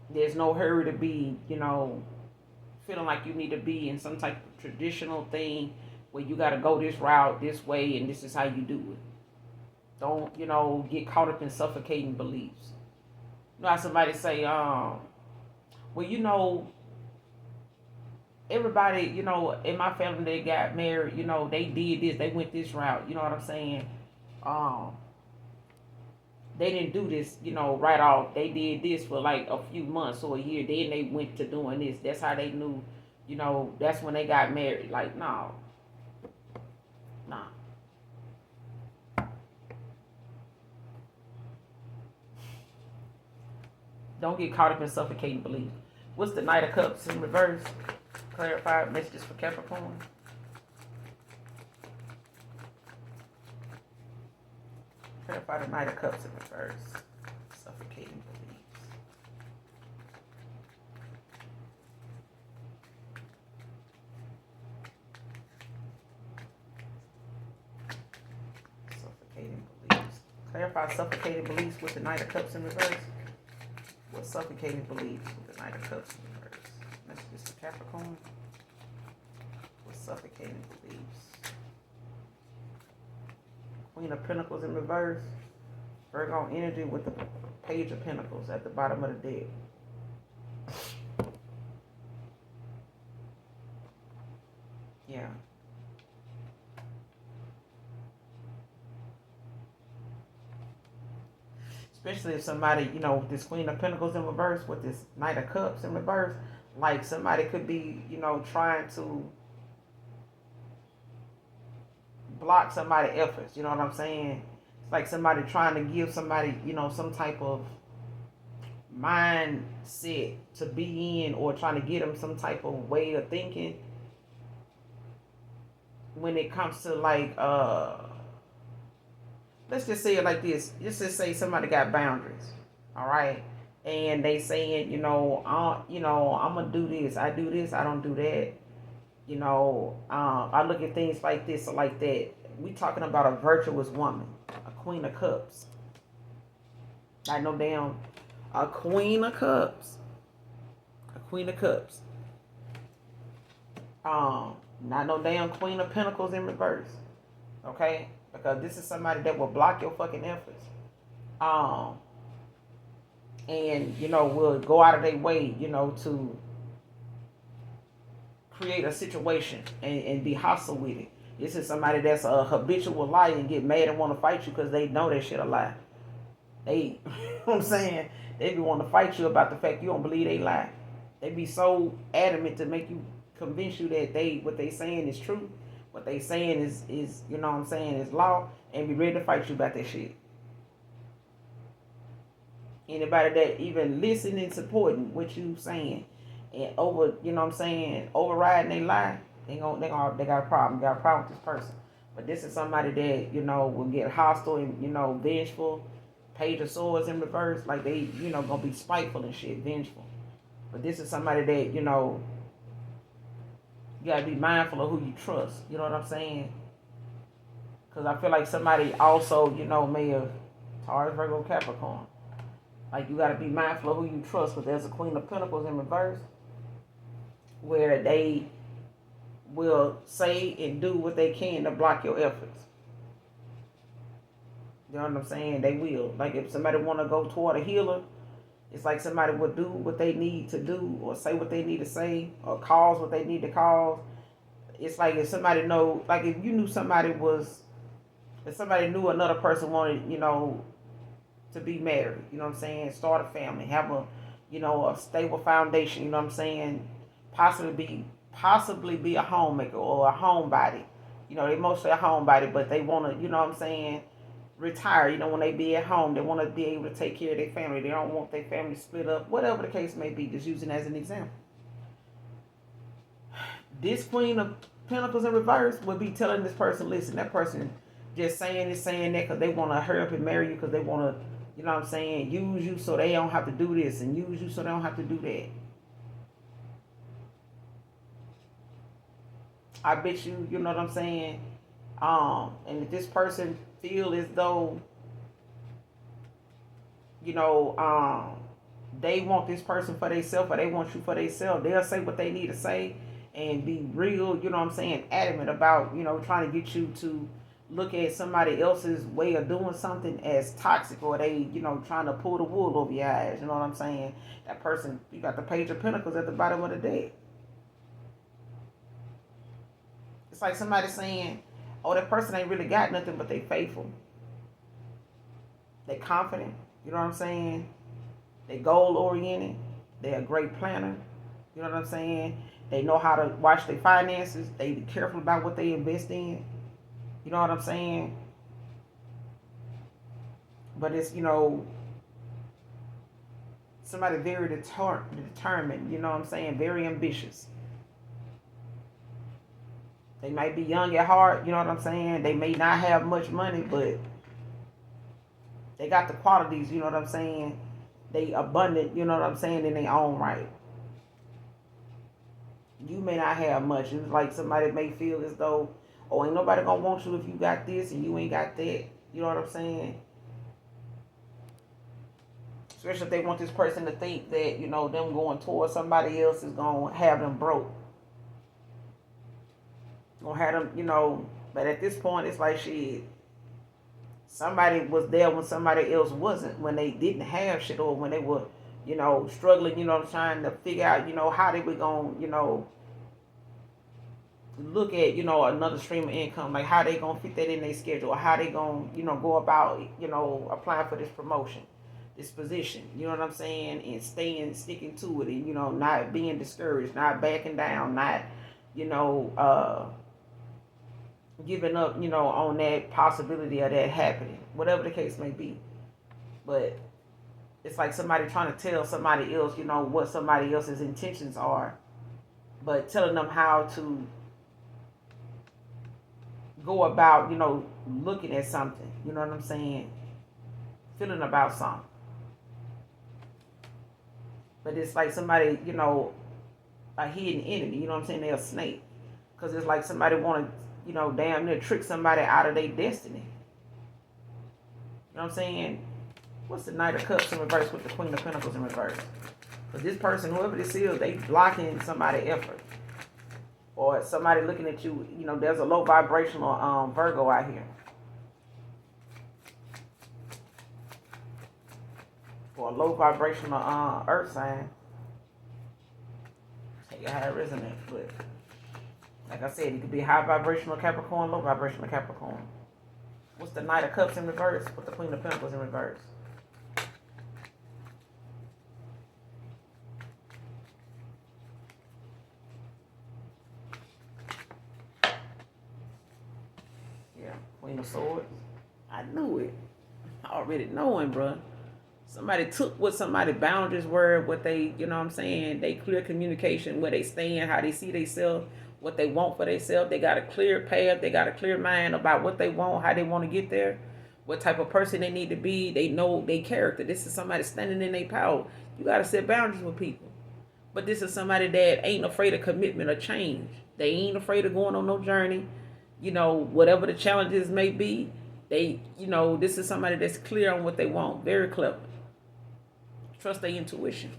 there's no hurry to be, feeling like you need to be in some type of traditional thing where you got to go this route this way and this is how you do it. Don't, get caught up in suffocating beliefs. How somebody say, well, everybody, in my family, they got married, they did this, they went this route, you know what I'm saying? Um, they didn't do this, right off. They did this for like a few months or a year. Then they went to doing this. That's how they knew, that's when they got married. Like, no. Nah. Don't get caught up in suffocating belief. What's the Knight of Cups in reverse? Clarified messages for Capricorn. Clarify the Knight of Cups in reverse. Suffocating beliefs. Suffocating beliefs. Clarify suffocating beliefs with the Knight of Cups in reverse. What suffocating beliefs with the Knight of Cups in reverse? Messages for Capricorn. What suffocating beliefs? Queen of Pentacles in reverse. Virgo energy with the Page of Pentacles at the bottom of the deck. Yeah. Especially if somebody, with this Queen of Pentacles in reverse with this Knight of Cups in reverse, like somebody could be, trying to block somebody's efforts. You know what I'm saying? It's like somebody trying to give somebody, some type of mindset to be in, or trying to get them some type of way of thinking when it comes to like let's just say it like this. Just say somebody got boundaries, all right, and they saying, I'm gonna do this. I do this. I don't do that. I look at things like this or like that. We talking about a virtuous woman, a Queen of Cups. I know damn, a Queen of Cups, a Queen of Cups. Not no damn Queen of Pentacles in reverse, okay? Because this is somebody that will block your fucking efforts. And will go out of their way, to create a situation and be hostile with it. This is somebody that's a habitual liar and get mad and want to fight you because they know that shit a lie. They, you know what I'm saying? They be wanting to fight you about the fact you don't believe they lie. They be so adamant to make you, convince you that what they saying is true. What they saying is you know what I'm saying, is law, and be ready to fight you about that shit. Anybody that even listening and supporting what you saying and overriding they lie, they got a problem. Got a problem with this person. But this is somebody that, will get hostile and, vengeful. Page of Swords in reverse, like they, gonna be spiteful and shit, vengeful. But this is somebody that, you gotta be mindful of who you trust. You know what I'm saying? Because I feel like somebody also, may have Taurus, Virgo, Capricorn. Like, you gotta be mindful of who you trust, because there's a Queen of Pentacles in reverse, where they will say and do what they can to block your efforts. You know what I'm saying? They will. Like, if somebody want to go toward a healer, it's like somebody will do what they need to do, or say what they need to say, or cause what they need to cause. It's like if somebody know, like if you knew if somebody knew another person wanted, to be married, you know what I'm saying, start a family, have a, a stable foundation, you know what I'm saying, possibly be a homemaker or a homebody. They mostly a homebody, but they want to, you know what I'm saying, retire. When they be at home, they want to be able to take care of their family. They don't want their family split up, whatever the case may be, just using as an example. This Queen of Pentacles in reverse would be telling this person, listen, that person just saying this, saying that because they want to hurry up and marry you because they want to, you know what I'm saying, use you so they don't have to do this and use you so they don't have to do that. I bet you, you know what I'm saying? And if this person feel as though, you know, they want this person for themselves or they want you for themselves, they'll say what they need to say and be real, you know what I'm saying, adamant about, you know, trying to get you to look at somebody else's way of doing something as toxic, or they, you know, trying to pull the wool over your eyes, you know what I'm saying? That person, you got the Page of Pentacles at the bottom of the deck. It's like somebody saying, oh, that person ain't really got nothing, but they faithful. They confident, you know what I'm saying? They goal oriented. They're a great planner. You know what I'm saying? They know how to watch their finances. They be careful about what they invest in. You know what I'm saying? But it's, you know, somebody very determined, you know what I'm saying? Very ambitious. They might be young at heart, you know what I'm saying? They may not have much money, but they got the qualities, you know what I'm saying? They abundant, you know what I'm saying, in their own right. You may not have much. It's like somebody may feel as though, oh, ain't nobody gonna want you if you got this and you ain't got that. You know what I'm saying? Especially if they want this person to think that, you know, them going towards somebody else is gonna have them broke. Gonna have them, you know, but at this point it's like shit. Somebody was there when somebody else wasn't, when they didn't have shit, or when they were, you know, struggling, you know, trying to figure out, you know, how they were gonna, you know, look at, you know, another stream of income, like how they gonna fit that in their schedule, or how they gonna, you know, go about, you know, applying for this promotion, this position, you know what I'm saying, and sticking to it, and, you know, not being discouraged, not backing down, not, you know, giving up, you know, on that possibility of that happening, whatever the case may be. But it's like somebody trying to tell somebody else, you know, what somebody else's intentions are, but telling them how to go about, you know, looking at something, you know what I'm saying, feeling about something. But it's like somebody, you know, a hidden enemy, you know what I'm saying, they're a snake. Because it's like somebody want to, you know, damn near trick somebody out of their destiny. You know what I'm saying? What's the Knight of Cups in reverse with the Queen of Pentacles in reverse? Because this person, whoever this is, they blocking somebody's effort. Or somebody looking at you, you know, there's a low vibrational Virgo out here. Or a low vibrational earth sign. Take it how it resonates. But like I said, it could be high vibrational Capricorn, low vibrational Capricorn. What's the Knight of Cups in reverse with the Queen of Pentacles in reverse? Yeah, Queen of Swords. I knew it. I already knowing, bro. Somebody took what somebody's boundaries were, what they, you know what I'm saying, they clear communication, where they stand, how they see themselves, what they want for themselves. They got a clear path. They got a clear mind about what they want, how they want to get there, what type of person they need to be. They know their character. This is somebody standing in their power. You got to set boundaries with people. But this is somebody that ain't afraid of commitment or change. They ain't afraid of going on no journey. You know, whatever the challenges may be, they, you know, this is somebody that's clear on what they want. Very clever. Trust their intuition.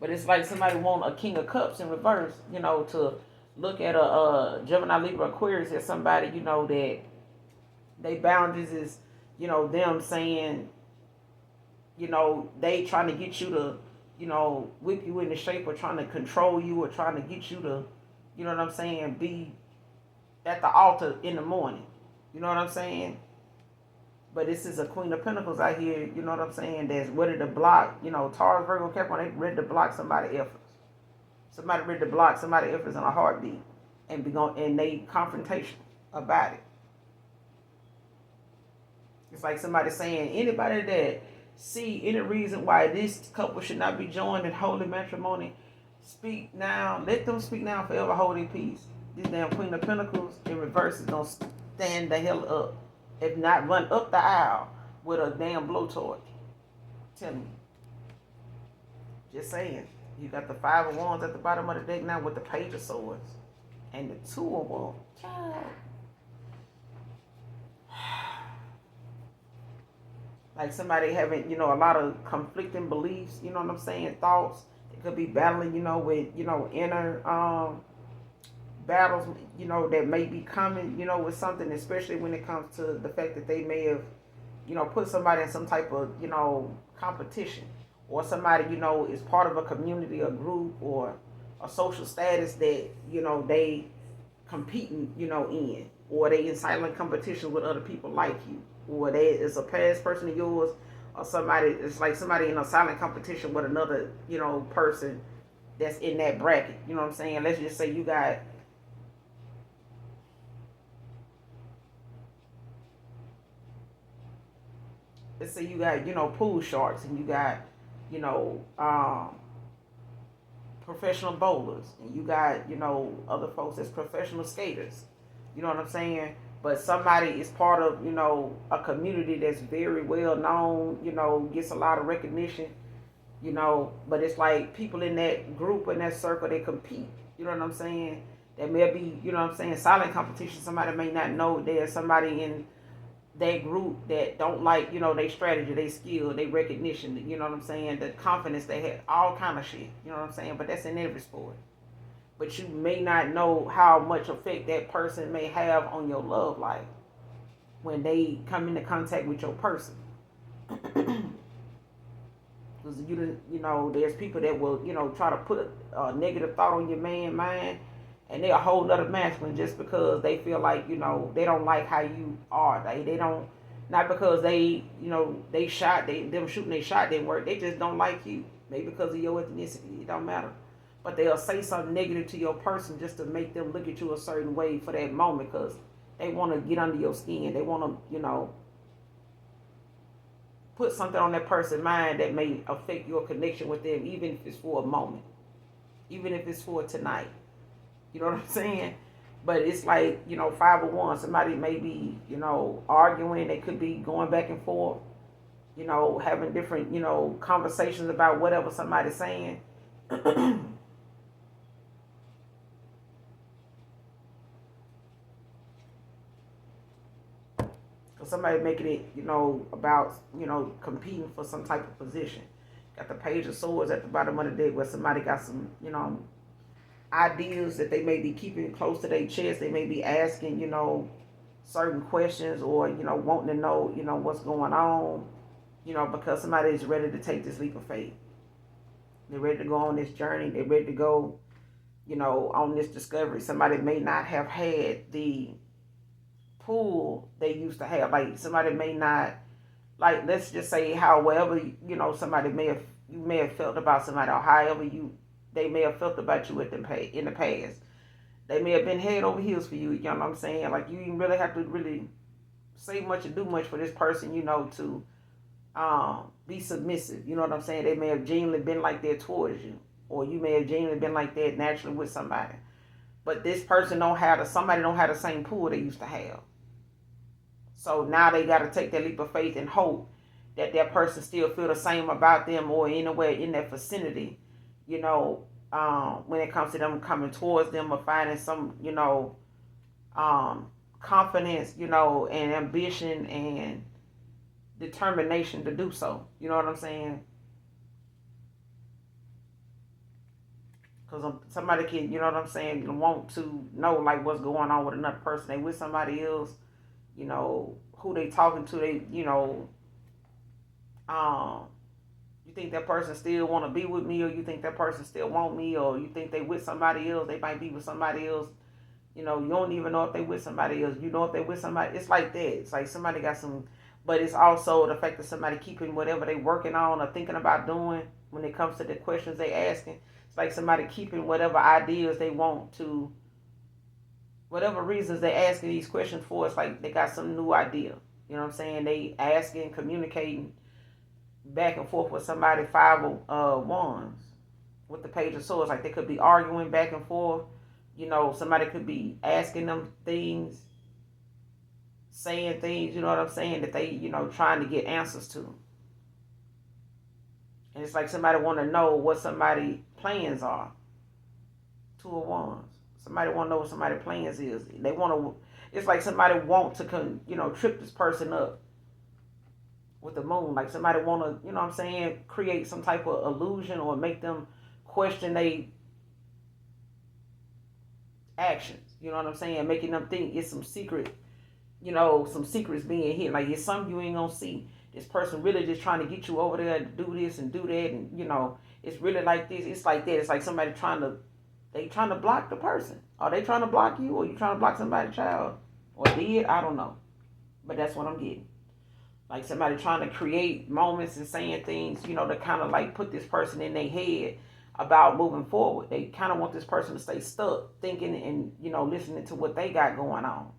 But it's like somebody want a King of Cups in reverse, you know, to look at a Gemini, Libra, Aquarius as somebody, you know, that they boundaries is, you know, them saying, you know, they trying to get you to, you know, whip you into shape, or trying to control you, or trying to get you to, you know what I'm saying, be at the altar in the morning. You know what I'm saying? But this is a Queen of Pentacles out here, you know what I'm saying, that's ready to block, you know, Taurus, Virgo, Capricorn, they ready to block somebody's efforts. Somebody ready to block somebody's efforts in a heartbeat, and be going, and they confrontation about it. It's like somebody saying, anybody that see any reason why this couple should not be joined in holy matrimony, Speak now. Let them speak now, forever hold their peace. This damn Queen of Pentacles in reverse is gonna stand the hell up. If not, run up the aisle with a damn blowtorch. Tell me. Just saying. You got the Five of Wands at the bottom of the deck now with the Page of Swords. And the Two of Wands. Child. Like somebody having, a lot of conflicting beliefs, you know what I'm saying? Thoughts. It could be battling, with, inner battles, that may be coming, with something, especially when it comes to the fact that they may have, put somebody in some type of, competition. Or somebody, is part of a community, a group, or a social status that, they competing, in. Or they in silent competition with other people like you. Or they is a past person of yours. Or somebody, it's like somebody in a silent competition with another, person that's in that bracket. You know what I'm saying? Let's just say you got... Let's say you got, pool sharks, and you got, professional bowlers, and you got, other folks that's professional skaters. You know what I'm saying? But somebody is part of, a community that's very well known, gets a lot of recognition, but it's like people in that group, in that circle, they compete. You know what I'm saying? There may be, silent competition. Somebody may not know there's somebody in that group that don't like, their strategy, their skill, their recognition, you know what I'm saying, the confidence they have, all kind of shit, you know what I'm saying, but that's in every sport. But you may not know how much effect that person may have on your love life when they come into contact with your person. Because there's people that will, try to put a negative thought on your man mind, and they're a whole nother masculine just because they feel like, they don't like how you are. They don't, not because they, they shot, them shooting they shot didn't work. They just don't like you. Maybe because of your ethnicity. It don't matter. But they'll say something negative to your person just to make them look at you a certain way for that moment, because they want to get under your skin. They want to, put something on that person's mind that may affect your connection with them, even if it's for a moment. Even if it's for tonight. You know what I'm saying? But it's like, 501. Somebody may be, arguing. They could be going back and forth, having different, conversations about whatever somebody's saying. Somebody making it, about, competing for some type of position. Got the Page of Swords at the bottom of the deck where somebody got some, ideas that they may be keeping close to their chest. They may be asking, certain questions, or, wanting to know, what's going on, because somebody is ready to take this leap of faith. They're ready to go on this journey. They're ready to go, on this discovery. Somebody may not have had the pull they used to have. Like somebody may not, like, let's just say however, somebody you may have felt about somebody, or however they may have felt about you in the past. They may have been head over heels for you, you know what I'm saying? Like, you didn't really have to really say much or do much for this person, to be submissive. You know what I'm saying? They may have genuinely been like that towards you. Or you may have genuinely been like that naturally with somebody. But this person somebody don't have the same pull they used to have. So now they got to take that leap of faith and hope that person still feel the same about them, or anywhere in that vicinity, when it comes to them coming towards them, or finding some, confidence, and ambition and determination to do so. You know what I'm saying? Because somebody can, you know what I'm saying, want to know, like, what's going on with another person. They with somebody else, who they talking to, they, you think that person still want to be with me, or you think that person still want me, or you think they with somebody else, they might be with somebody else. You don't even know if they with somebody else. You know if they with somebody. It's like that. It's like somebody got some, but it's also the fact that somebody keeping whatever they working on or thinking about doing when it comes to the questions they asking. It's like somebody keeping whatever ideas they want to, whatever reasons they asking these questions for. It's like they got some new idea. You know what I'm saying? They asking, communicating back and forth with somebody, 5 of wands. with the Page of Swords. Like they could be arguing back and forth. Somebody could be asking them things, saying things, you know what I'm saying, that they, trying to get answers to. And it's like somebody want to know what somebody's plans are. Two of Wands. Somebody want to know what somebody's plans is. They want to. It's like somebody want to, trip this person up with the Moon. Like somebody want to, what I'm saying, create some type of illusion or make them question they actions. You know what I'm saying? Making them think it's some secret, some secrets being hidden. Like it's something you ain't gonna see. This person really just trying to get you over there to do this and do that, and it's really like this. It's like that. It's like somebody trying to block the person. Are they trying to block you, or you trying to block somebody's child, or did? I don't know, but that's what I'm getting. Like somebody trying to create moments and saying things, to kind of like put this person in their head about moving forward. They kind of want this person to stay stuck thinking and, listening to what they got going on.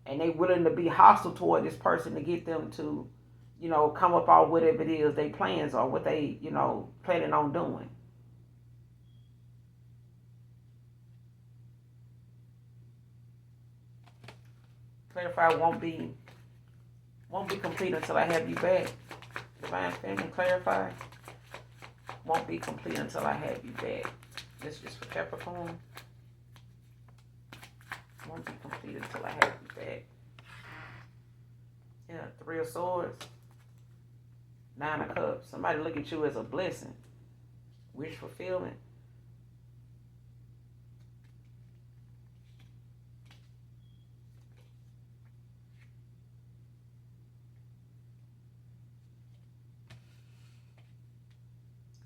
And they willing to be hostile toward this person to get them to, come up on whatever it is they plans are, what they, planning on doing. Clarify won't be complete until I have you back. Divine Feminine, clarify won't be complete until I have you back. This is for Capricorn. Won't be complete until I have you back. Yeah, Three of Swords. Nine of Cups. Somebody look at you as a blessing. Wish fulfillment.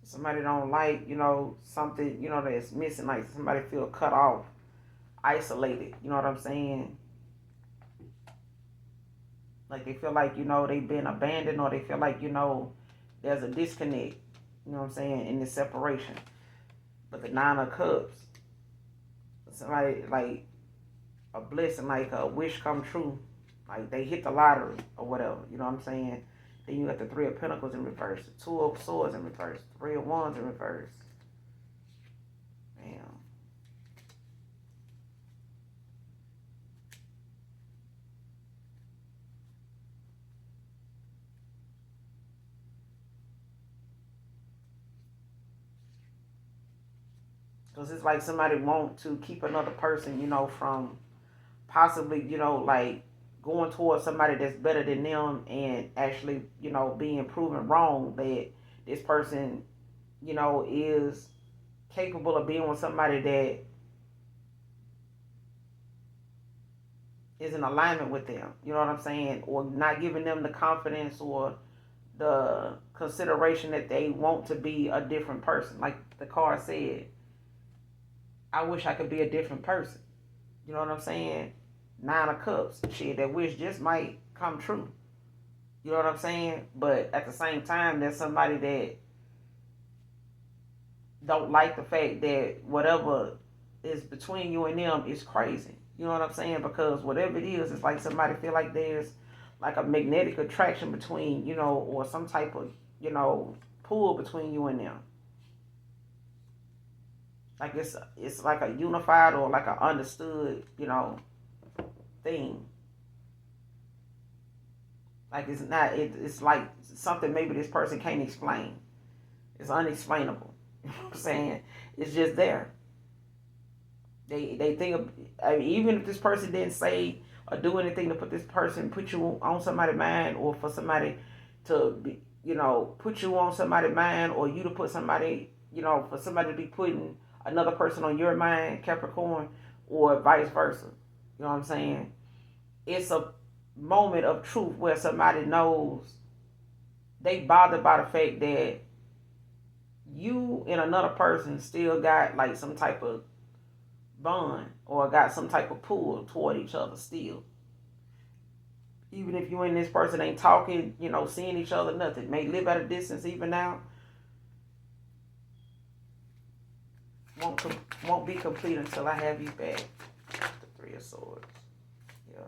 Somebody don't like, something, that's missing. Like somebody feel cut off, isolated. You know what I'm saying? Like they feel like, they've been abandoned, or they feel like, there's a disconnect. You know what I'm saying? In this separation. But the Nine of Cups, somebody like a blessing, like a wish come true. Like they hit the lottery or whatever. You know what I'm saying? Then you got the Three of Pentacles in reverse, the Two of Swords in reverse, Three of Wands in reverse. Damn. Because it's like somebody want to keep another person, from possibly, like going towards somebody that's better than them and actually, being proven wrong that this person, is capable of being with somebody that is in alignment with them. You know what I'm saying? Or not giving them the confidence or the consideration that they want to be a different person. Like the card said, I wish I could be a different person. You know what I'm saying? Nine of Cups. Shit, that wish just might come true. You know what I'm saying? But at the same time, there's somebody that don't like the fact that whatever is between you and them is crazy. You know what I'm saying? Because whatever it is, it's like somebody feel like there's like a magnetic attraction between, or some type of, pull between you and them. Like it's like a unified or like an understood, thing. Like it's not, it's like something maybe this person can't explain. It's unexplainable. You know what I'm saying? It's just there. They think of, I mean, even if this person didn't say or do anything to put you on somebody's mind, or for somebody to be, put you on somebody's mind, or you to put somebody, for somebody to be putting another person on your mind, Capricorn, or vice versa. You know what I'm saying? It's a moment of truth where somebody knows they bothered by the fact that you and another person still got like some type of bond or got some type of pull toward each other still. Even if you and this person ain't talking, seeing each other, nothing. May live at a distance even now. Won't be complete until I have you back. The Three of Swords. Yeah.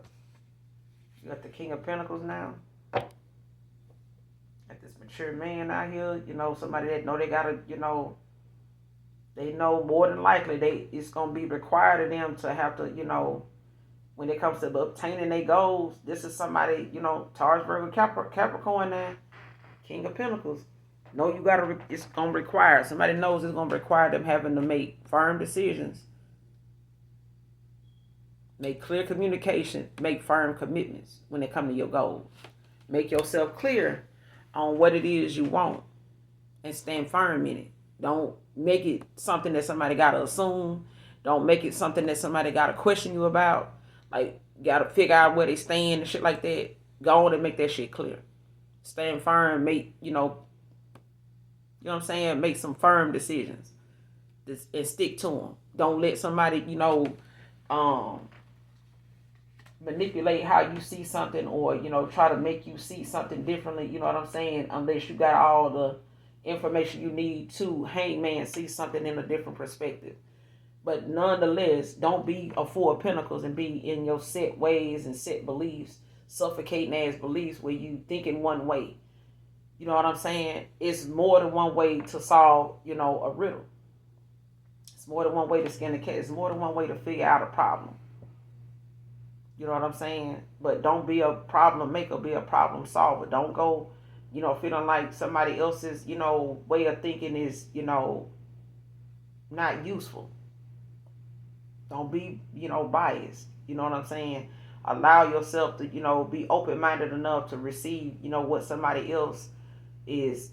You got the King of Pentacles now. Got this mature man out here, somebody that know they gotta, They know more than likely it's gonna be required of them to have to, when it comes to obtaining their goals. This is somebody, Taurus, Virgo, Capricorn now, King of Pentacles. No, you gotta. It's gonna require. Somebody knows it's gonna require them having to make firm decisions, make clear communication, make firm commitments when it comes to your goals. Make yourself clear on what it is you want and stand firm in it. Don't make it something that somebody gotta assume. Don't make it something that somebody gotta question you about. Like, gotta figure out where they stand and shit like that. Go on and make that shit clear. Stand firm. Make you know what I'm saying? Make some firm decisions and stick to them. Don't let somebody, manipulate how you see something, or, try to make you see something differently. You know what I'm saying? Unless you got all the information you need to hangman see something in a different perspective. But nonetheless, don't be a Four of Pentacles and be in your set ways and set beliefs, suffocating ass beliefs where you think in one way. You know what I'm saying? It's more than one way to solve, a riddle. It's more than one way to skin the cat. It's more than one way to figure out a problem. You know what I'm saying? But don't be a problem maker, be a problem solver. Don't go, feeling like somebody else's, way of thinking is, not useful. Don't be, biased. You know what I'm saying? Allow yourself to, be open-minded enough to receive, what somebody else is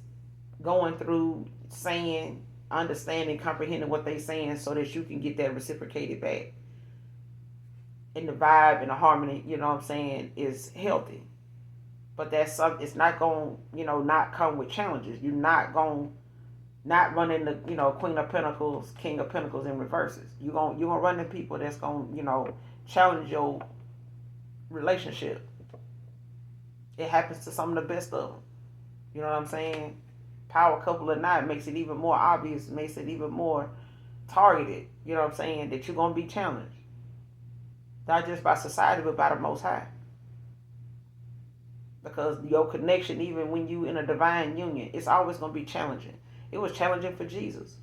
going through, saying, understanding, comprehending what they're saying, so that you can get that reciprocated back. And the vibe and the harmony, what I'm saying, is healthy. But that's something, it's not going to, not come with challenges. You're not going to not run into, Queen of Pentacles, King of Pentacles in reverses. You're going to run into people that's going to, challenge your relationship. It happens to some of the best of them. You know what I'm saying? Power couple or not makes it even more obvious, makes it even more targeted. You know what I'm saying? That you're going to be challenged. Not just by society, but by the Most High. Because your connection, even when you in a divine union, it's always going to be challenging. It was challenging for Jesus.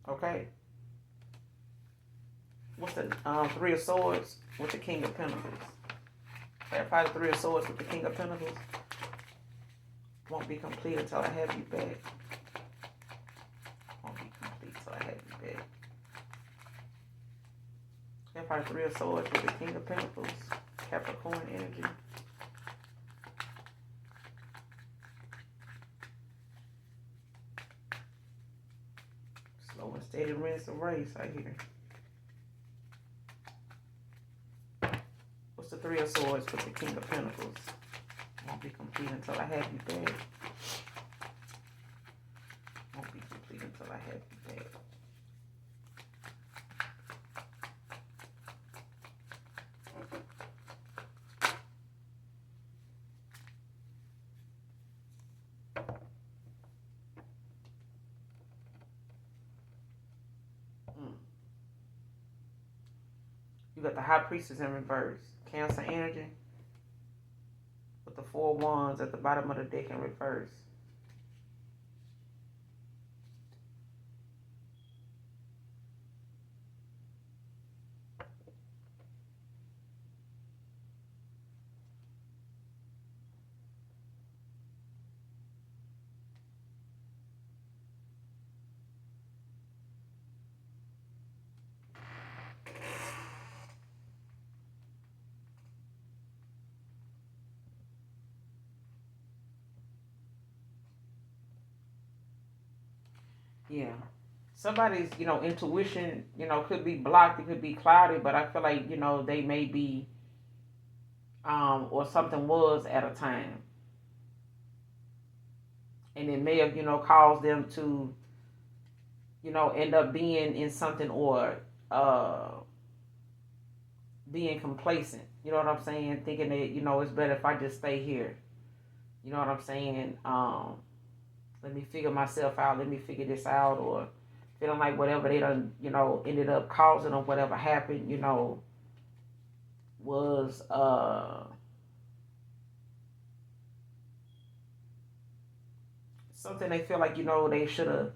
Okay? What's the Three of Swords with the King of Pentacles? Clarify the Three of Swords with the King of Pentacles. Won't be complete until I have you back. Won't be complete until I have you back. Clarify the Three of Swords with the King of Pentacles. Capricorn energy. Slow and steady wins the race, I hear. What's the Three of Swords with the King of Pentacles? Won't be complete until I have you back. Won't be complete until I have you back. You got the High Priestess in reverse. Cancer energy. With the Four Wands at the bottom of the deck in reverse. Yeah. Somebody's, intuition, could be blocked, it could be cloudy, but I feel like, they may be, or something was at a time. And it may have, caused them to, end up being in something, or being complacent. You know what I'm saying? Thinking that, it's better if I just stay here. You know what I'm saying? Let me figure myself out. Let me figure this out. Or feeling like whatever they done, ended up causing, or whatever happened, was something they feel like, you know, they should have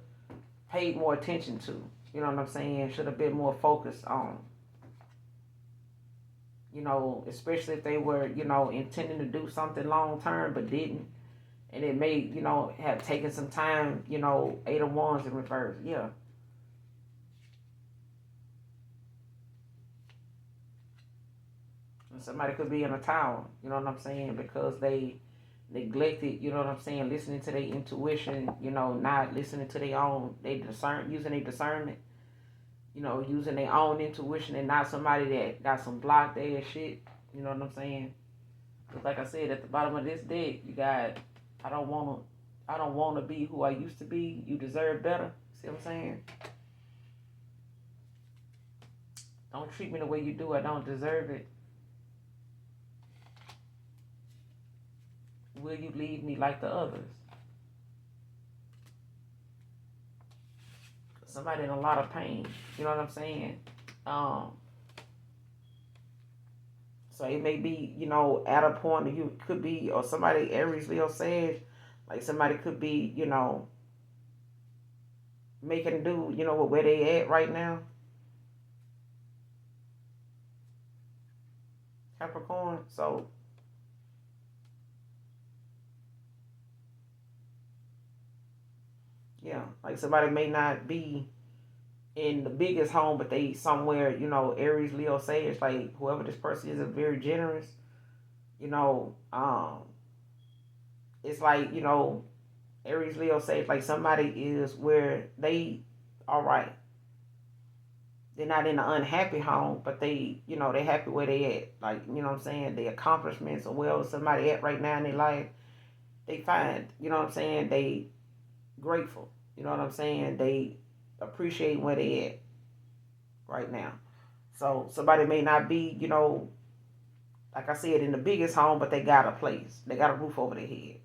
paid more attention to. You know what I'm saying? Should have been more focused on. You know, especially if they were, you know, intending to do something long term but didn't. And it may, you know, have taken some time, you know, 8 of Wands in reverse. Yeah. And somebody could be in a tower, you know what I'm saying, because they neglected, you know what I'm saying, listening to their intuition, you know, not listening to their own, using their discernment, you know, using their own intuition and not somebody that got some blocked ass shit, you know what I'm saying? Because like I said, at the bottom of this deck, you got, I don't want to, I don't want to be who I used to be. You deserve better. See what I'm saying? Don't treat me the way you do. I don't deserve it. Will you leave me like the others? Somebody in a lot of pain. You know what I'm saying? Um, so it may be, you know, at a point that you could be, or somebody, Aries, Leo, Sag, like somebody could be, you know, making do, you know, with where they at right now. Capricorn. So yeah, like somebody may not be in the biggest home, but they somewhere, you know, Aries, Leo, Sage, like whoever this person is very generous, you know, it's like, you know, Aries, Leo, Sage, like somebody is where they all right. They're not in an unhappy home, but they, you know, they happy where they at. Like, you know what I'm saying? The accomplishments or where somebody at right now in their life, they find, you know what I'm saying? They grateful. You know what I'm saying? They appreciate where they at right now. So somebody may not be, you know, like I said, in the biggest home, but they got a place. They got a roof over their head.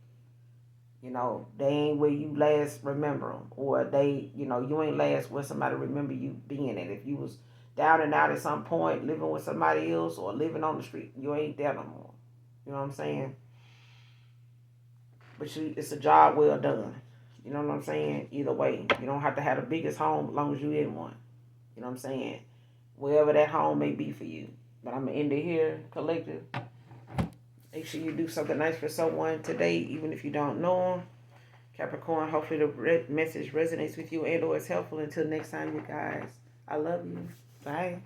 You know, they ain't where you last remember them, or they, you know, you ain't last where somebody remember you being at. If you was down and out at some point, living with somebody else or living on the street, you ain't there no more. You know what I'm saying? But it's a job well done. You know what I'm saying? Either way, you don't have to have the biggest home as long as you in one. You know what I'm saying? Wherever that home may be for you. But I'm going to end it here, collective. Make sure you do something nice for someone today, even if you don't know them. Capricorn, hopefully the message resonates with you and or is helpful. Until next time, you guys. I love you. Bye.